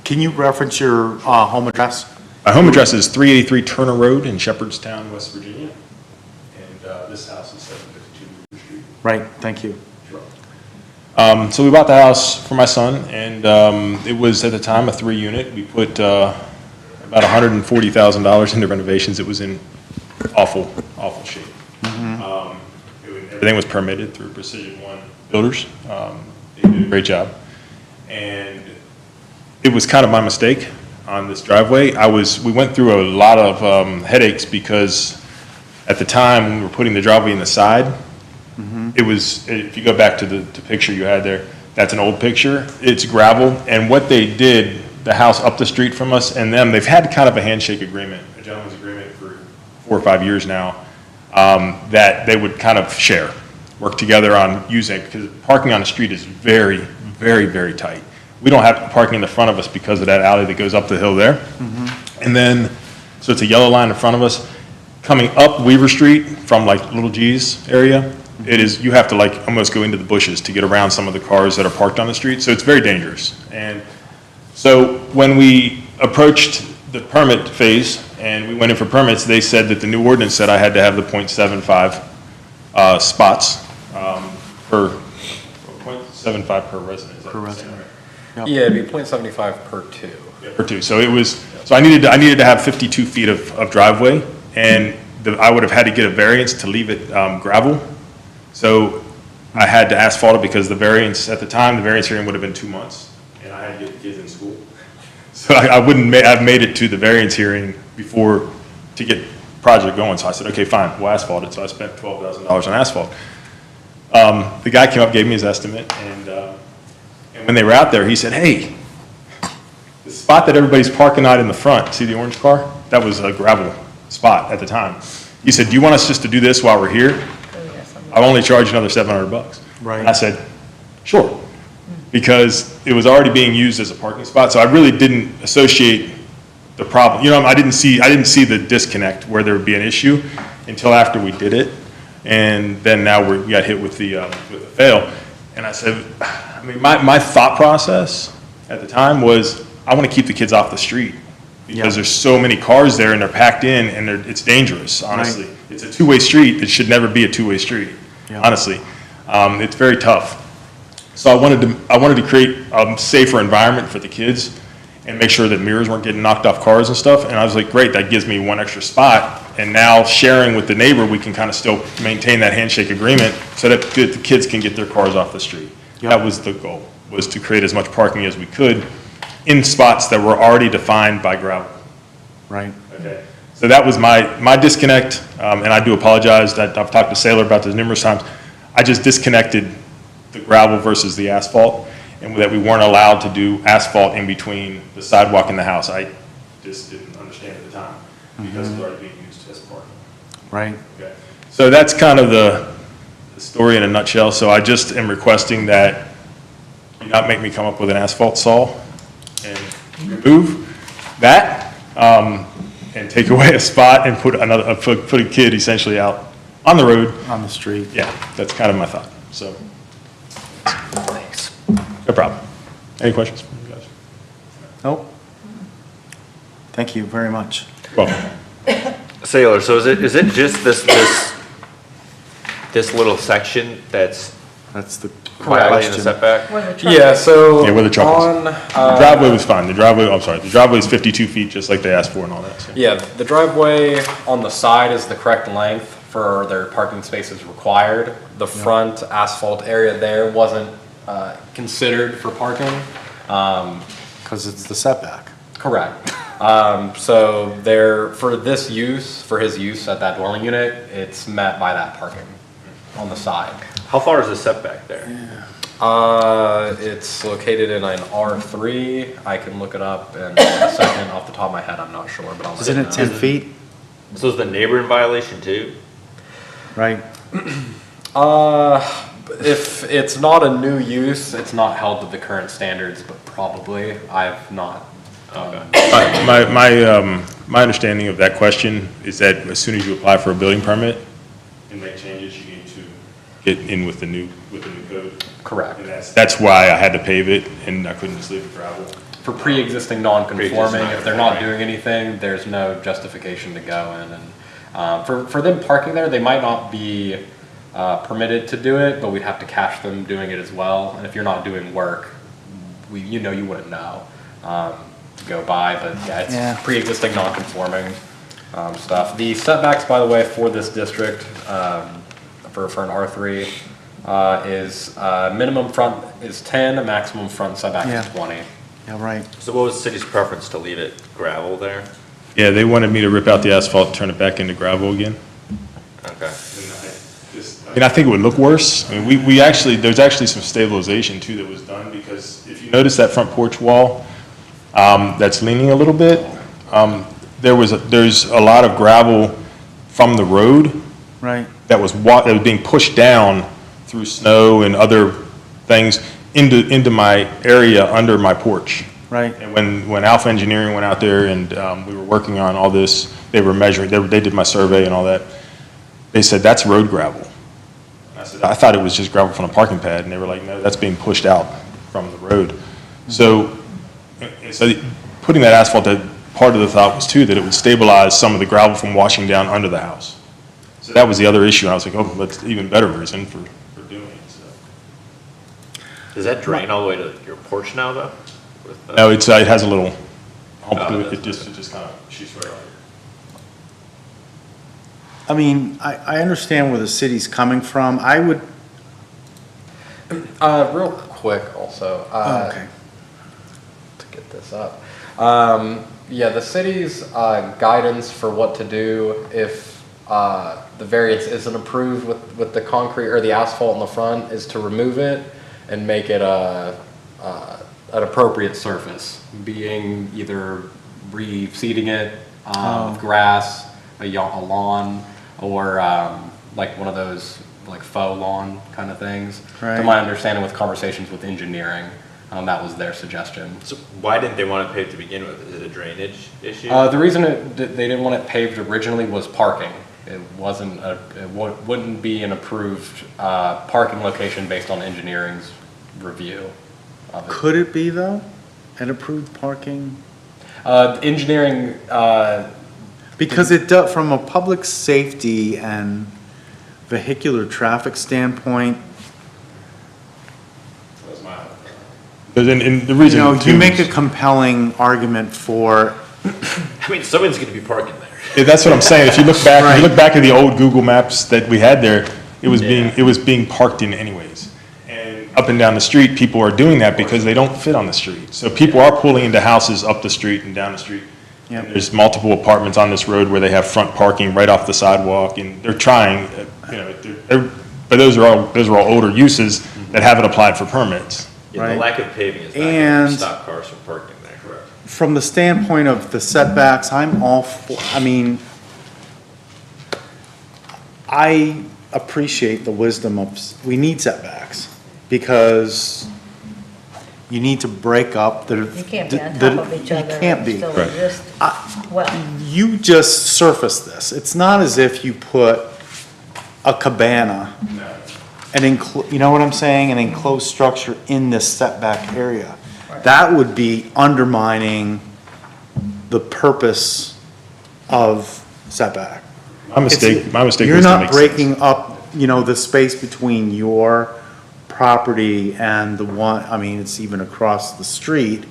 Can you reference your home address? My home address is 383 Turner Road in Shepherdstown, West Virginia, and this house is 752 Weaver Street. Right, thank you. So we bought the house for my son, and it was at the time a 3-unit. We put about $140,000 into renovations. It was in awful shape. Everything was permitted through Precision One Builders. They did a great job, and it was kind of my mistake on this driveway. We went through a lot of headaches because at the time when we were putting the driveway in the side. It was, if you go back to the picture you had there, that's an old picture. It's gravel, and what they did, the house up the street from us and them, they've had kind of a handshake agreement, a gentleman's agreement for 4 or 5 years now, that they would kind of share, work together on using, because parking on the street is very, very, very tight. We don't have parking in the front of us because of that alley that goes up the hill there. And then, so it's a yellow line in front of us. Coming up Weaver Street from like Little G's area, it is, you have to like almost go into the bushes to get around some of the cars that are parked on the street. So it's very dangerous. And so when we approached the permit phase and we went in for permits, they said that the new ordinance said I had to have the 0.75 spots per 0.75 per resident. Per resident. Yep. Yeah, it'd be 0.75 per 2. Yeah, per 2. So it was, so I needed to have 52 feet of driveway, and I would have had to get a variance to leave it gravel. So I had to asphalt it because the variance, at the time, the variance hearing would have been 2 months, and I had to get the kids in school. So I wouldn't, I've made it to the variance hearing before, to get project going. So I said, okay, fine, we'll asphalt it. So I spent $12,000 on asphalt. The guy came up, gave me his estimate, and when they were out there, he said, hey, the spot that everybody's parking out in the front, see the orange car? That was a gravel spot at the time. He said, do you want us just to do this while we're here? I'll only charge you another $700. Right. And I said, sure, because it was already being used as a parking spot, so I really didn't associate the problem. You know, I didn't see the disconnect where there would be an issue until after we did it, and then now we got hit with the fail. And I said, I mean, my thought process at the time was, I want to keep the kids off the street because there's so many cars there and they're packed in and it's dangerous, honestly. Right. It's a two-way street. It should never be a two-way street, honestly. It's very tough. So I wanted to create a safer environment for the kids and make sure that mirrors weren't getting knocked off cars and stuff. And I was like, great, that gives me one extra spot. And now sharing with the neighbor, we can kind of still maintain that handshake agreement so that the kids can get their cars off the street. Yep. That was the goal, was to create as much parking as we could in spots that were already defined by gravel. Right. Okay. So that was my disconnect, and I do apologize that I've talked to Saylor about this numerous times. I just disconnected the gravel versus the asphalt, and that we weren't allowed to do asphalt in between the sidewalk and the house. I just didn't understand at the time because it's already being used as parking. Right. Okay. So that's kind of the story in a nutshell. So I just am requesting that you not make me come up with an asphalt saw and remove that and take away a spot and put a kid essentially out on the road. On the street. Yeah, that's kind of my thought. So, thanks. No problem. Any questions from you guys? Nope. Thank you very much. Welcome. Sailor, so is it just this little section that's That's the violating the question. setback? Where the truck Yeah, is. so Yeah, where the truck is. on, The driveway was fine. The driveway is 52 feet, just like they asked for and all that. So. yeah, the driveway on the side is the correct length for their parking spaces required. The front asphalt area there wasn't considered for parking. Because it's the setback. Correct. So for this use, for his use at that dwelling unit, it's met by that parking on the side. How far is the setback there? It's located in an R3. I can look it up in a second. Off the top of my head, I'm not sure, but I'll Isn't it 10 feet? So is the neighbor in violation too? Right. If it's not a new use, it's not held to the current standards, but probably. I've not. My understanding of that question is that as soon as you apply for a building permit and make changes, you need to get in with the new code. Correct. And that's why I had to pave it and I couldn't just leave it gravel. For pre-existing non-conforming, Pre-existing if they're not non-conforming. doing anything, there's no justification to go in. And for them parking there, they might not be permitted to do it, but we'd have to catch them doing it as well. And if you're not doing work, you wouldn't know to go by. But yeah, it's pre-existing non-conforming stuff. The setbacks, by the way, for this district, for an R3, is minimum front is 10, maximum front setback is 20. Yeah, right. So what was the city's preference, to leave it gravel there? Yeah, they wanted me to rip out the asphalt and turn it back into gravel again. Okay. And I think it would look worse. I mean, there's actually some stabilization too that was done, because if you notice that front porch wall that's leaning a little bit, there's a lot of gravel from the road Right. that was being pushed down through snow and other things into my area under my porch. Right. And when Alpha Engineering went out there and we were working on all this, they were measuring, they did my survey and all that. They said, that's road gravel. And I said, I thought it was just gravel from a parking pad. And they were like, no, that's being pushed out from the road. So putting that asphalt, that part of the thought was too that it would stabilize some of the gravel from washing down under the house. So that was the other issue. And I was like, oh, that's even better reason for doing it. So. Does that drain all the way to your porch now, though? No, it has a little hump to it. It just kind of shoots right off. I mean, I understand where the city's coming from. I would, Real quick also, okay. to get this up. Yeah, the city's guidance for what to do if the variance isn't approved with the concrete or the asphalt in the front is to remove it and make it an appropriate surface, being either reseeding it with grass, a lawn, or like one of those like faux lawn kind of things. Right. To my understanding, with conversations with engineering, that was their suggestion. So why didn't they want it paved to begin with? Is it a drainage issue? The reason they didn't want it paved originally was parking. It wasn't wouldn't be an approved parking location based on engineering's review of it. Could it be though? An approved parking? Engineering, Because it does, from a public safety and vehicular traffic standpoint, And the you reason. know, too you make a is- compelling argument for, I mean, someone's gonna be parking there. Yeah, that's what I'm saying. If you look back, if you look back at the old Google Maps that we had there, it was being parked in anyways. And up and down the street, people are doing that because they don't fit on the street. So people are pulling into houses up the street and down the street. Yep. And there's multiple apartments on this road where they have front parking right off the sidewalk, and they're trying, you know, but those are all older uses that haven't applied for permits. Yeah, Right. the lack of paving is not gonna And- stop cars from parking there. Correct. from the standpoint of the setbacks, I'm all for, I mean, I appreciate the wisdom of, we need setbacks because you need to break up the. You can't be on the- top of each other. You can't and be. Still Right. exist well. You just surfaced this. It's not as if you put a cabana, you know what I'm saying, an enclosed structure in this setback area. That would be undermining the purpose of setback. My mistake You're was to not make sense. breaking up, you know, the space between your property and the one, I mean, it's even across the street,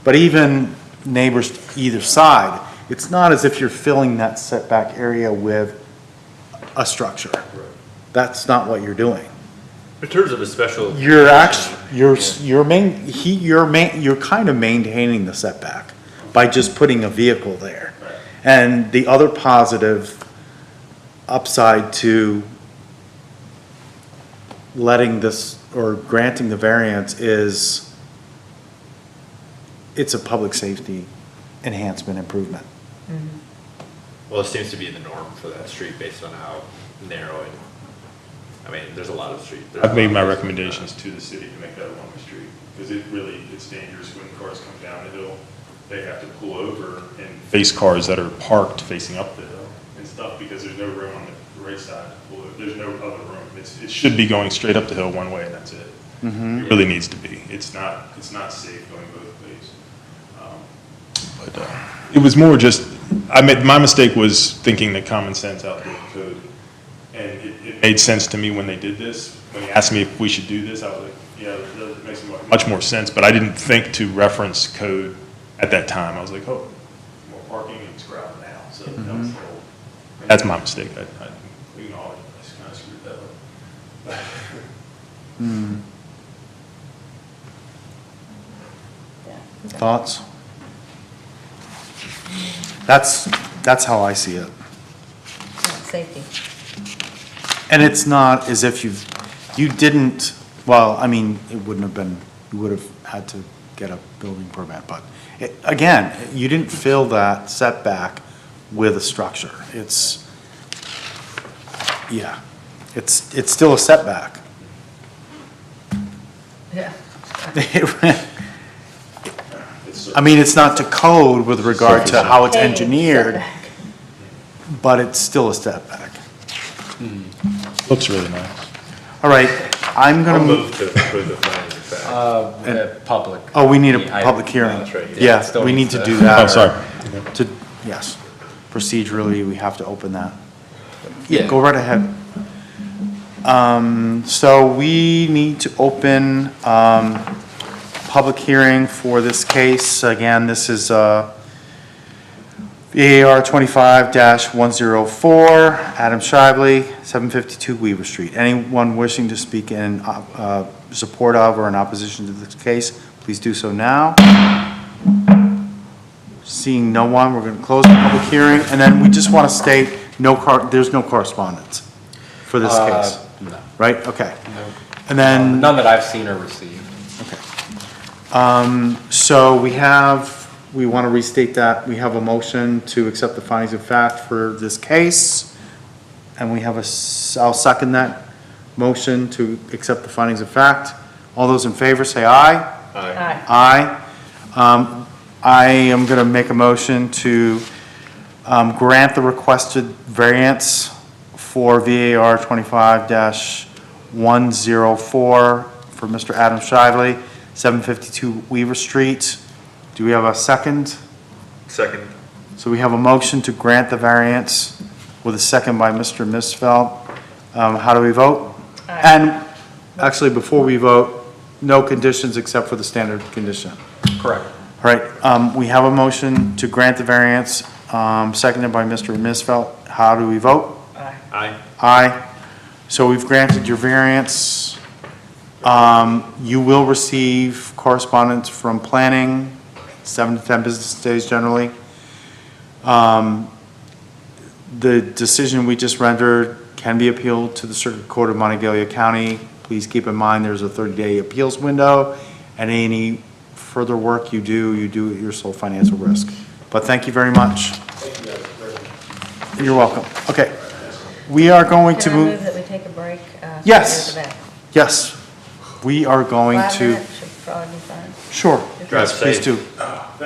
but even neighbors either side. It's not as if you're filling that setback area with a structure. That's not what you're doing. In terms of a special. You're you're kind of maintaining the setback by just putting a vehicle there. And the other positive upside to letting this, or granting the variance is it's a public safety enhancement improvement. Well, it seems to be the norm for that street based on how narrow and, I mean, there's a lot of streets. I've made my recommendations to the city to make that a one-way street, because it's dangerous when cars come down the hill. They have to pull over and face cars that are parked facing up the hill and stuff, because there's no room on the right side to pull over. There's no other room. It should be going straight up the hill one way, and that's it. It really needs to be. It's not safe going both ways. But it was more just, my mistake was thinking that common sense outdid the code. And it made sense to me when they did this. When he asked me if we should do this, I was like, yeah, that makes much more sense. But I didn't think to reference code at that time. I was like, oh, more parking and it's gravel now. So that's my mistake. I acknowledge I just kind of screwed that up. Thoughts? That's how I see it. Safety. And it's not as if you didn't, well, I mean, it wouldn't have been, you would have had to get a building permit, but again, you didn't fill that setback with a structure. It's still a setback. Yeah. I mean, it's not to code with regard to how it's Hey, engineered, setback. but it's still a setback. Looks really nice. All right, I'm I'll gonna move. move to approve the findings of fact. Public. Oh, we need a I- public hearing. That's right, Yeah, still we need needs to to- do that. Oh, sorry. Yes, procedurally, we have to open that. Yeah. Go right ahead. So we need to open, public hearing for this case. Again, this is, VAR 25-104, Adam Shively, 752 Weaver Street. Anyone wishing to speak in support of or in opposition to this case, please do so now. Seeing no one, we're going to close the public hearing, and then we just want to state, there's no correspondence for this case, No. right? Okay. And then, None that I've seen or received. so we want to restate that, we have a motion to accept the findings of fact for this case, and we have I'll second that motion to accept the findings of fact. All those in favor say aye. Aye. Aye. I am going to make a motion to grant the requested variance for VAR 25-104 for Mr. Adam Shively, 752 Weaver Street. Do we have a second? Second. So we have a motion to grant the variance with a second by Mr. Misfeld. How do we vote? Aye. And actually, before we vote, no conditions except for the standard condition. Correct. All right, we have a motion to grant the variance, seconded by Mr. Misfeld. How do we vote? Aye. Aye. So we've granted your variance. You will receive correspondence from planning, 7 to 10 business days generally. The decision we just rendered can be appealed to the Circuit Court of Monongalia County. Please keep in mind there's a 30-day appeals window, and any further work you do at your sole financial risk. But thank you very much. Thank you guys very much. You're welcome. Okay. We are going to Can I move move, that we take a break? So Yes. we go to bed? yes, we are going 5 to, minutes should probably be fine. sure. Drive Yes, please safe. do.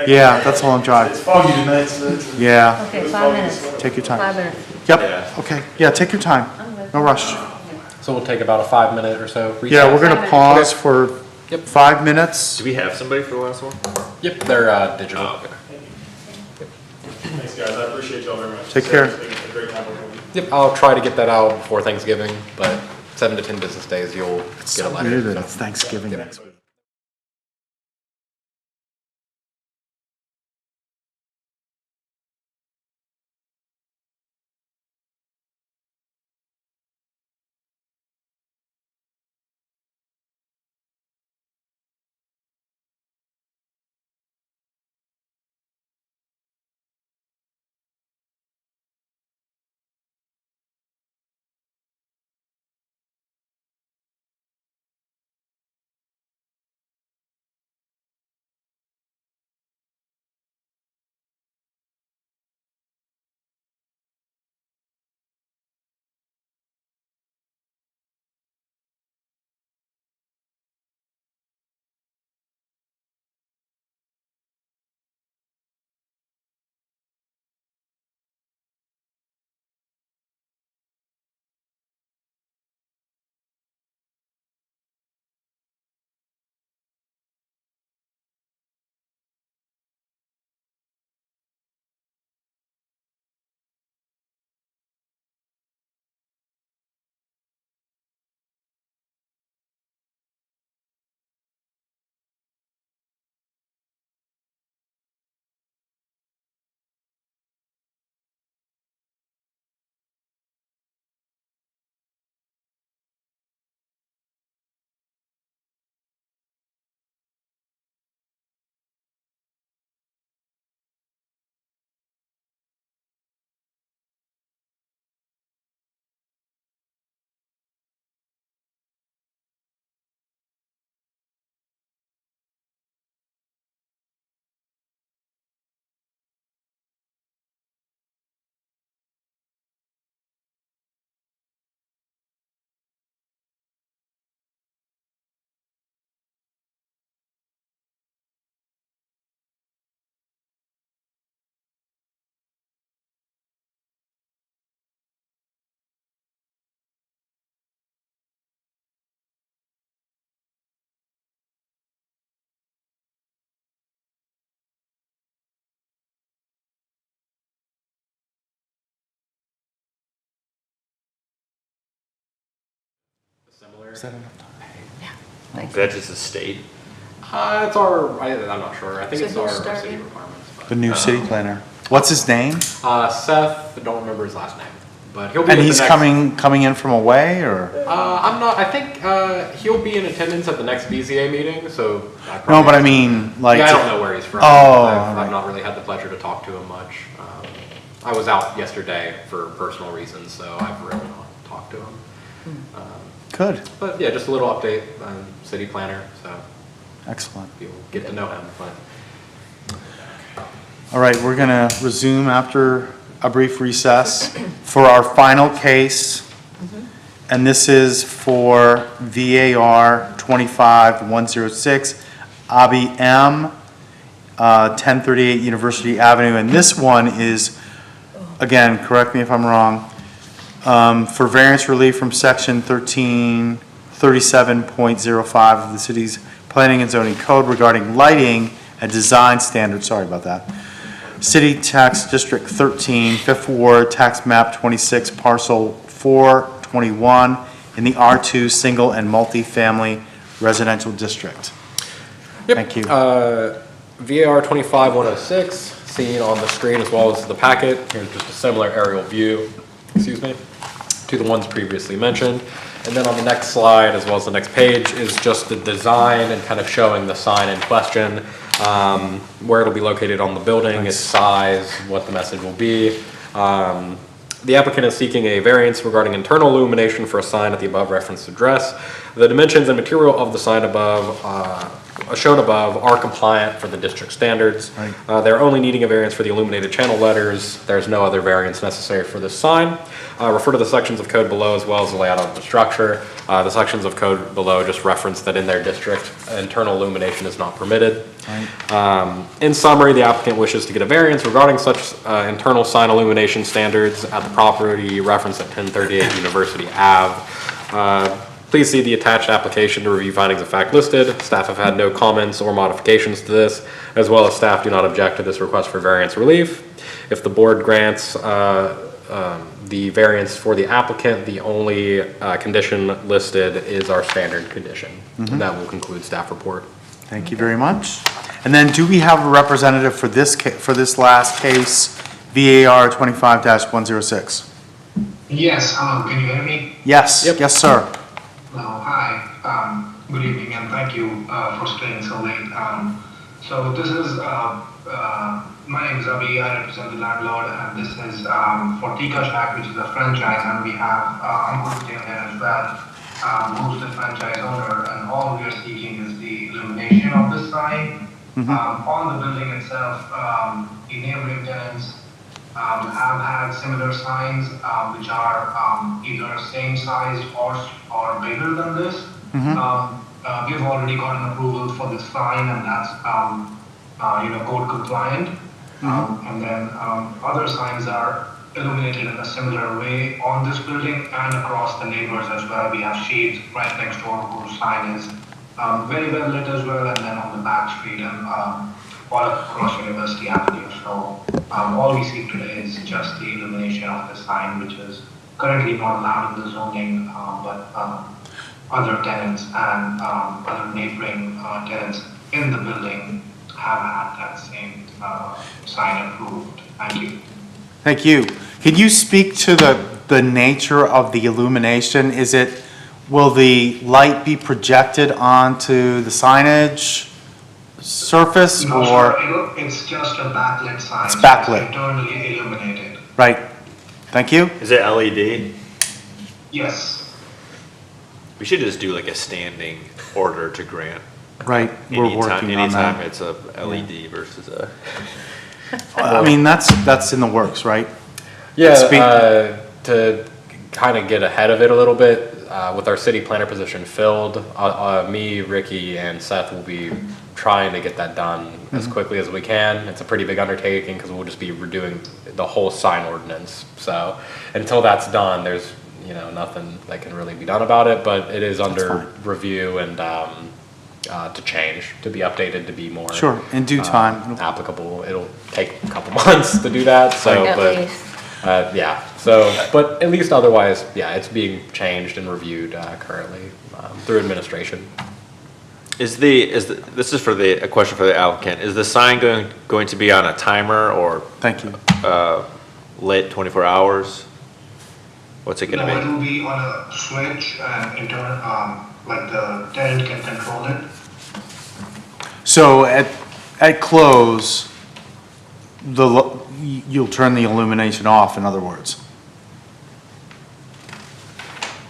Yeah, that's all I'm driving. foggy tonight, so Yeah, Okay, 5 minutes. take your 5 time. minutes. Yep, Yeah. okay. Yeah, take your time. I'm good. No rush. So we'll take about a 5-minute or so recess. Yeah, we're gonna pause for Yep. 5 minutes. Do we have somebody for the last one? Yep, they're digital. Oh, okay. Thanks, guys, I appreciate y'all very much. Take care. It's been a great time working with you. Yep, I'll try to get that out before Thanksgiving, but 7 to 10 business days, you'll get a So letter. weird that so. it's Thanksgiving next week. Similar. Is that enough time? Thanks. That's just a state. It's our, I'm not sure. I think So it's who's our city starting? requirements. but- The new city planner. What's his name? Seth, I don't remember his last name, but he'll be. And at the he's next- coming in from away, or? I'm not. I think he'll be in attendance at the next BZA meeting. So. No, but I mean, like. Yeah, I don't know where he's from. Oh, I've right. not really had the pleasure to talk to him much. I was out yesterday for personal reasons, so I've really not talked to him. Good, But yeah, just a little update on city planner, so excellent. you'll get to know him. But All right, we're gonna resume after a brief recess for our final case. And this is for VAR 25106, Abi M, 1038 University Avenue. And this one is, again, correct me if I'm wrong, for variance relief from section 1337.05 of the city's planning and zoning code regarding lighting and design standards, sorry about that. City Tax District 13, 5th Ward, Tax Map 26, Parcel 421, in the R2 Single and Multifamily Residential District. Yep. Thank you. VAR 25106, seen on the screen as well as the packet. Here's just a similar aerial view, excuse me, to the ones previously mentioned. And then on the next slide, as well as the next page, is just the design and kind of showing the sign in question, where it'll be located on the building, its size, what the message will be. The applicant is seeking a variance regarding internal illumination for a sign at the above referenced address. The dimensions and material of the sign above, shown above, are compliant for the district standards. Right. They're only needing a variance for the illuminated channel letters. There's no other variance necessary for this sign. Refer to the sections of code below as well as the layout of the structure. The sections of code below just reference that in their district, internal illumination is not permitted. In summary, the applicant wishes to get a variance regarding such internal sign illumination standards at the property referenced at 1038 University Ave. Please see the attached application to review findings of fact listed. Staff have had no comments or modifications to this, as well as staff do not object to this request for variance relief. If the board grants the variance for the applicant, the only condition listed is our standard condition. And that will conclude staff report. Thank you very much. And then do we have a representative for this for this last case, VAR 25-106? Yes, hello, can you hear me? Yes, Yep. yes, sir. Hello, hi, good evening, and thank you for staying so late. So this is, my name is Avi, I represent the landlord, and this is for Tika Shack, which is a franchise, and we have Uncle Tim here as well, who's the franchise owner, and all we are seeking is the illumination of the sign. On the building itself, the neighboring tenants have had similar signs, which are either same size or bigger than this. We've already gotten approval for this sign, and that's code compliant. And then other signs are illuminated in a similar way on this building and across the neighbors as well. We have shades right next door whose sign is very well lit as well, and then on the back street and all across University Avenue. So all we see today is just the illumination of the sign, which is currently not allowed in the zoning, but other tenants and other neighboring tenants in the building have had that same sign approved. Thank you. Thank you. Can you speak to the nature of the illumination? Will the light be projected onto the signage surface, No, or? sir, it's just a backlit sign. It's backlit. Internally illuminated. Right. Thank you. Is it LED? Yes. We should just do like a standing order to grant. Right. We're working on Anytime that. it's a LED versus a. I mean, that's in the works, right? Yeah, Speak- to kind of get ahead of it a little bit, with our city planner position filled, me, Ricky, and Seth will be trying to get that done as quickly as we can. It's a pretty big undertaking because we'll just be redoing the whole sign ordinance. So until that's done, there's nothing that can really be done about it, but it is under review and to change, to be updated, to be more Sure, in due time. applicable. It'll take a couple months to do that. So, At but least. yeah. So, but at least otherwise, yeah, it's being changed and reviewed currently through administration. This is a question for the applicant. Is the sign going to be on a timer or Thank you. lit 24 hours? What's it No, gonna it'll be on a switch and like the tenant can control it. So at close, you'll turn the illumination off, in other words?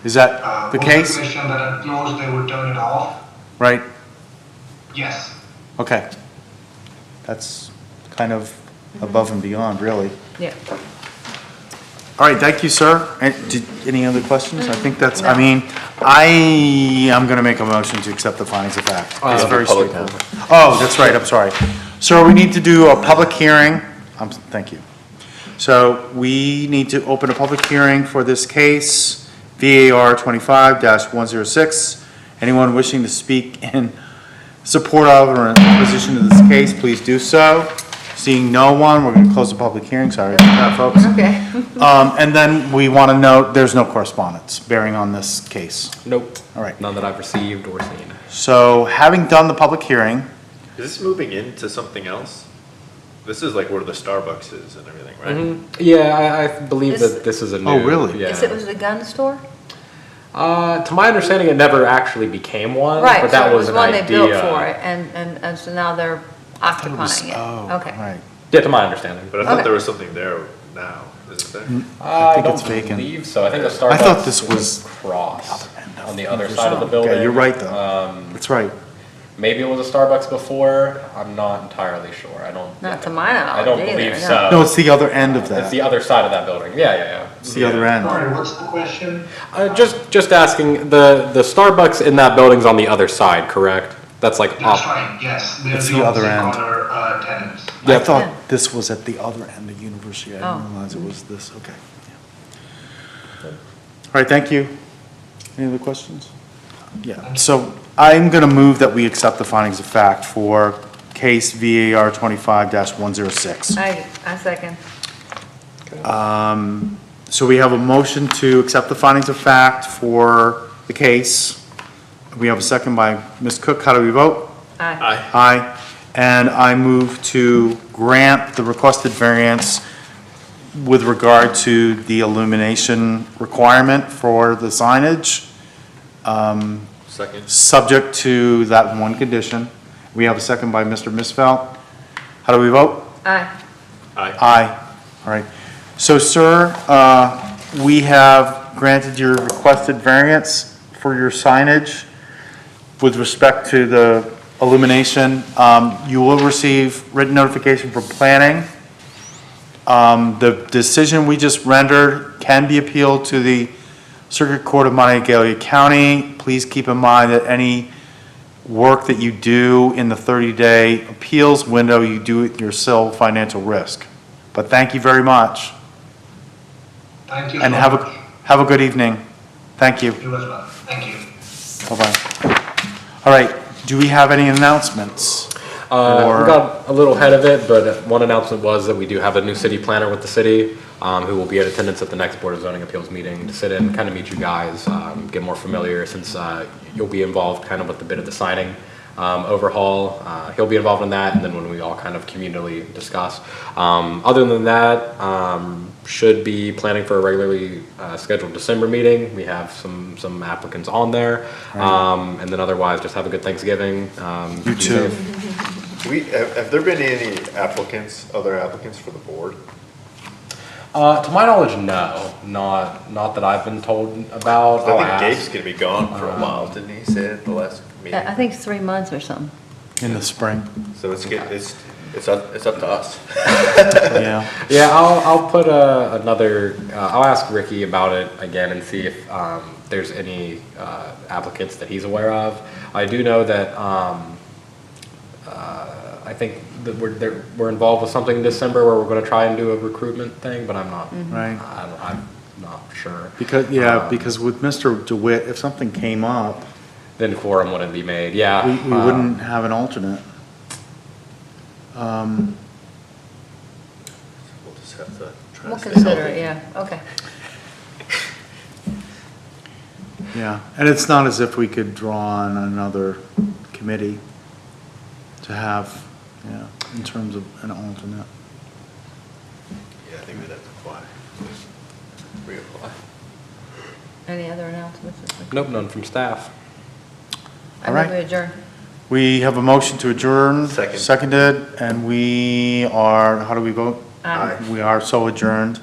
Is that the case? Question that at close they would turn it off. Right? Yes. Okay. That's kind of above and beyond, really. Yeah. All right, thank you, sir. Any other questions? I think that's, I No. mean, I am going to make a motion to accept the findings of fact. It's very public straightforward. Oh, that's right, I'm sorry. So we need to do a public hearing. Thank you. So we need to open a public hearing for this case, VAR 25-106. Anyone wishing to speak in support of or in opposition to this case, please do so. Seeing no one, we're going to close the public hearing. Sorry about that, folks. Okay. And then we want to note, there's no correspondence bearing on this case. Nope. All right. None that I've received or seen. So having done the public hearing, Is this moving into something else? This is like where the Starbucks is and everything, right? Yeah, I believe This- that this is a new. Oh, really? Yeah. Was it a gun store? To my understanding, it never actually became one. Right, But so that it was was an one they idea. built for it, and so now they're occupying it. oh, Okay. right. Yeah, to my understanding. But I thought Okay. there was something there now, isn't there? I think don't it's vacant. believe so. I think the Starbucks. I thought this was cross end of on the the other other side of the side. building. Yeah, you're right, though. That's right. Maybe it was a Starbucks before. I'm not entirely sure. I don't. Not to my knowledge I don't either, believe no. so. No, it's the other end of It's that. the other side of that building. Yeah. It's the other end. Sorry, what's the question? Just asking. The Starbucks in that building's on the other side, correct? That's like That's up. right, yes. It's There's the other end. other tenants. I Yeah. thought this was at the other end of University. I Oh. didn't realize it was this, okay. Yeah. All right, thank you. Any other questions? Yeah, so I'm going to move that we accept the findings of fact for case VAR 25-106. I second. So we have a motion to accept the findings of fact for the case. We have a second by Ms. Cook. How do we vote? Aye. Aye. And I move to grant the requested variance with regard to the illumination requirement for the signage, Second. subject to that one condition. We have a second by Mr. Misfelt. How do we vote? Aye. Aye. Aye. All right. So, sir, we have granted your requested variance for your signage with respect to the illumination. You will receive written notification from planning. The decision we just rendered can be appealed to the Circuit Court of Montague County. Please keep in mind that any work that you do in the 30-day appeals window, you do at your sole financial risk. But thank you very much, Thank you and so have much. a good evening. Thank you. You as well. Thank you. Bye-bye. All right, do we have any announcements? We Or- got a little ahead of it, but one announcement was that we do have a new city planner with the city, who will be at attendance at the next Board of Zoning Appeals meeting to sit in, kind of meet you guys, get more familiar since you'll be involved kind of with the bit of the signing overhaul. He'll be involved in that, and then when we all kind of communally discuss. Other than that, should be planning for a regularly scheduled December meeting. We have some applicants on there, and then otherwise just have a good Thanksgiving. You be too. safe. Have there been any other applicants for the board? To my knowledge, no, not that I've been told about. I'll I think Gabe's ask. gonna be gone for a while, didn't he say at the last meeting? I think it's 3 months or something. In the spring, So it's up to us. yeah. Yeah, I'll put another. I'll ask Ricky about it again and see if there's any applicants that he's aware of. I do know that I think that we're involved with something in December where we're going to try and do a recruitment thing, but I'm not. Right. I'm not sure. Because with Mr. DeWitt, if something came up, Then quorum wouldn't be made. Yeah. we wouldn't have an alternate. We'll just have to try We'll to stay consider healthy. it, yeah, okay. Yeah, and it's not as if we could draw on another committee to have, yeah, in terms of an alternate. Yeah, I think we'd have to apply. Reapply. Any other announcements? this week? Nope, none from staff. I All move right. we adjourn. We have a motion to adjourn. Second. Seconded, and we are, how do we vote? Aye. We are so adjourned.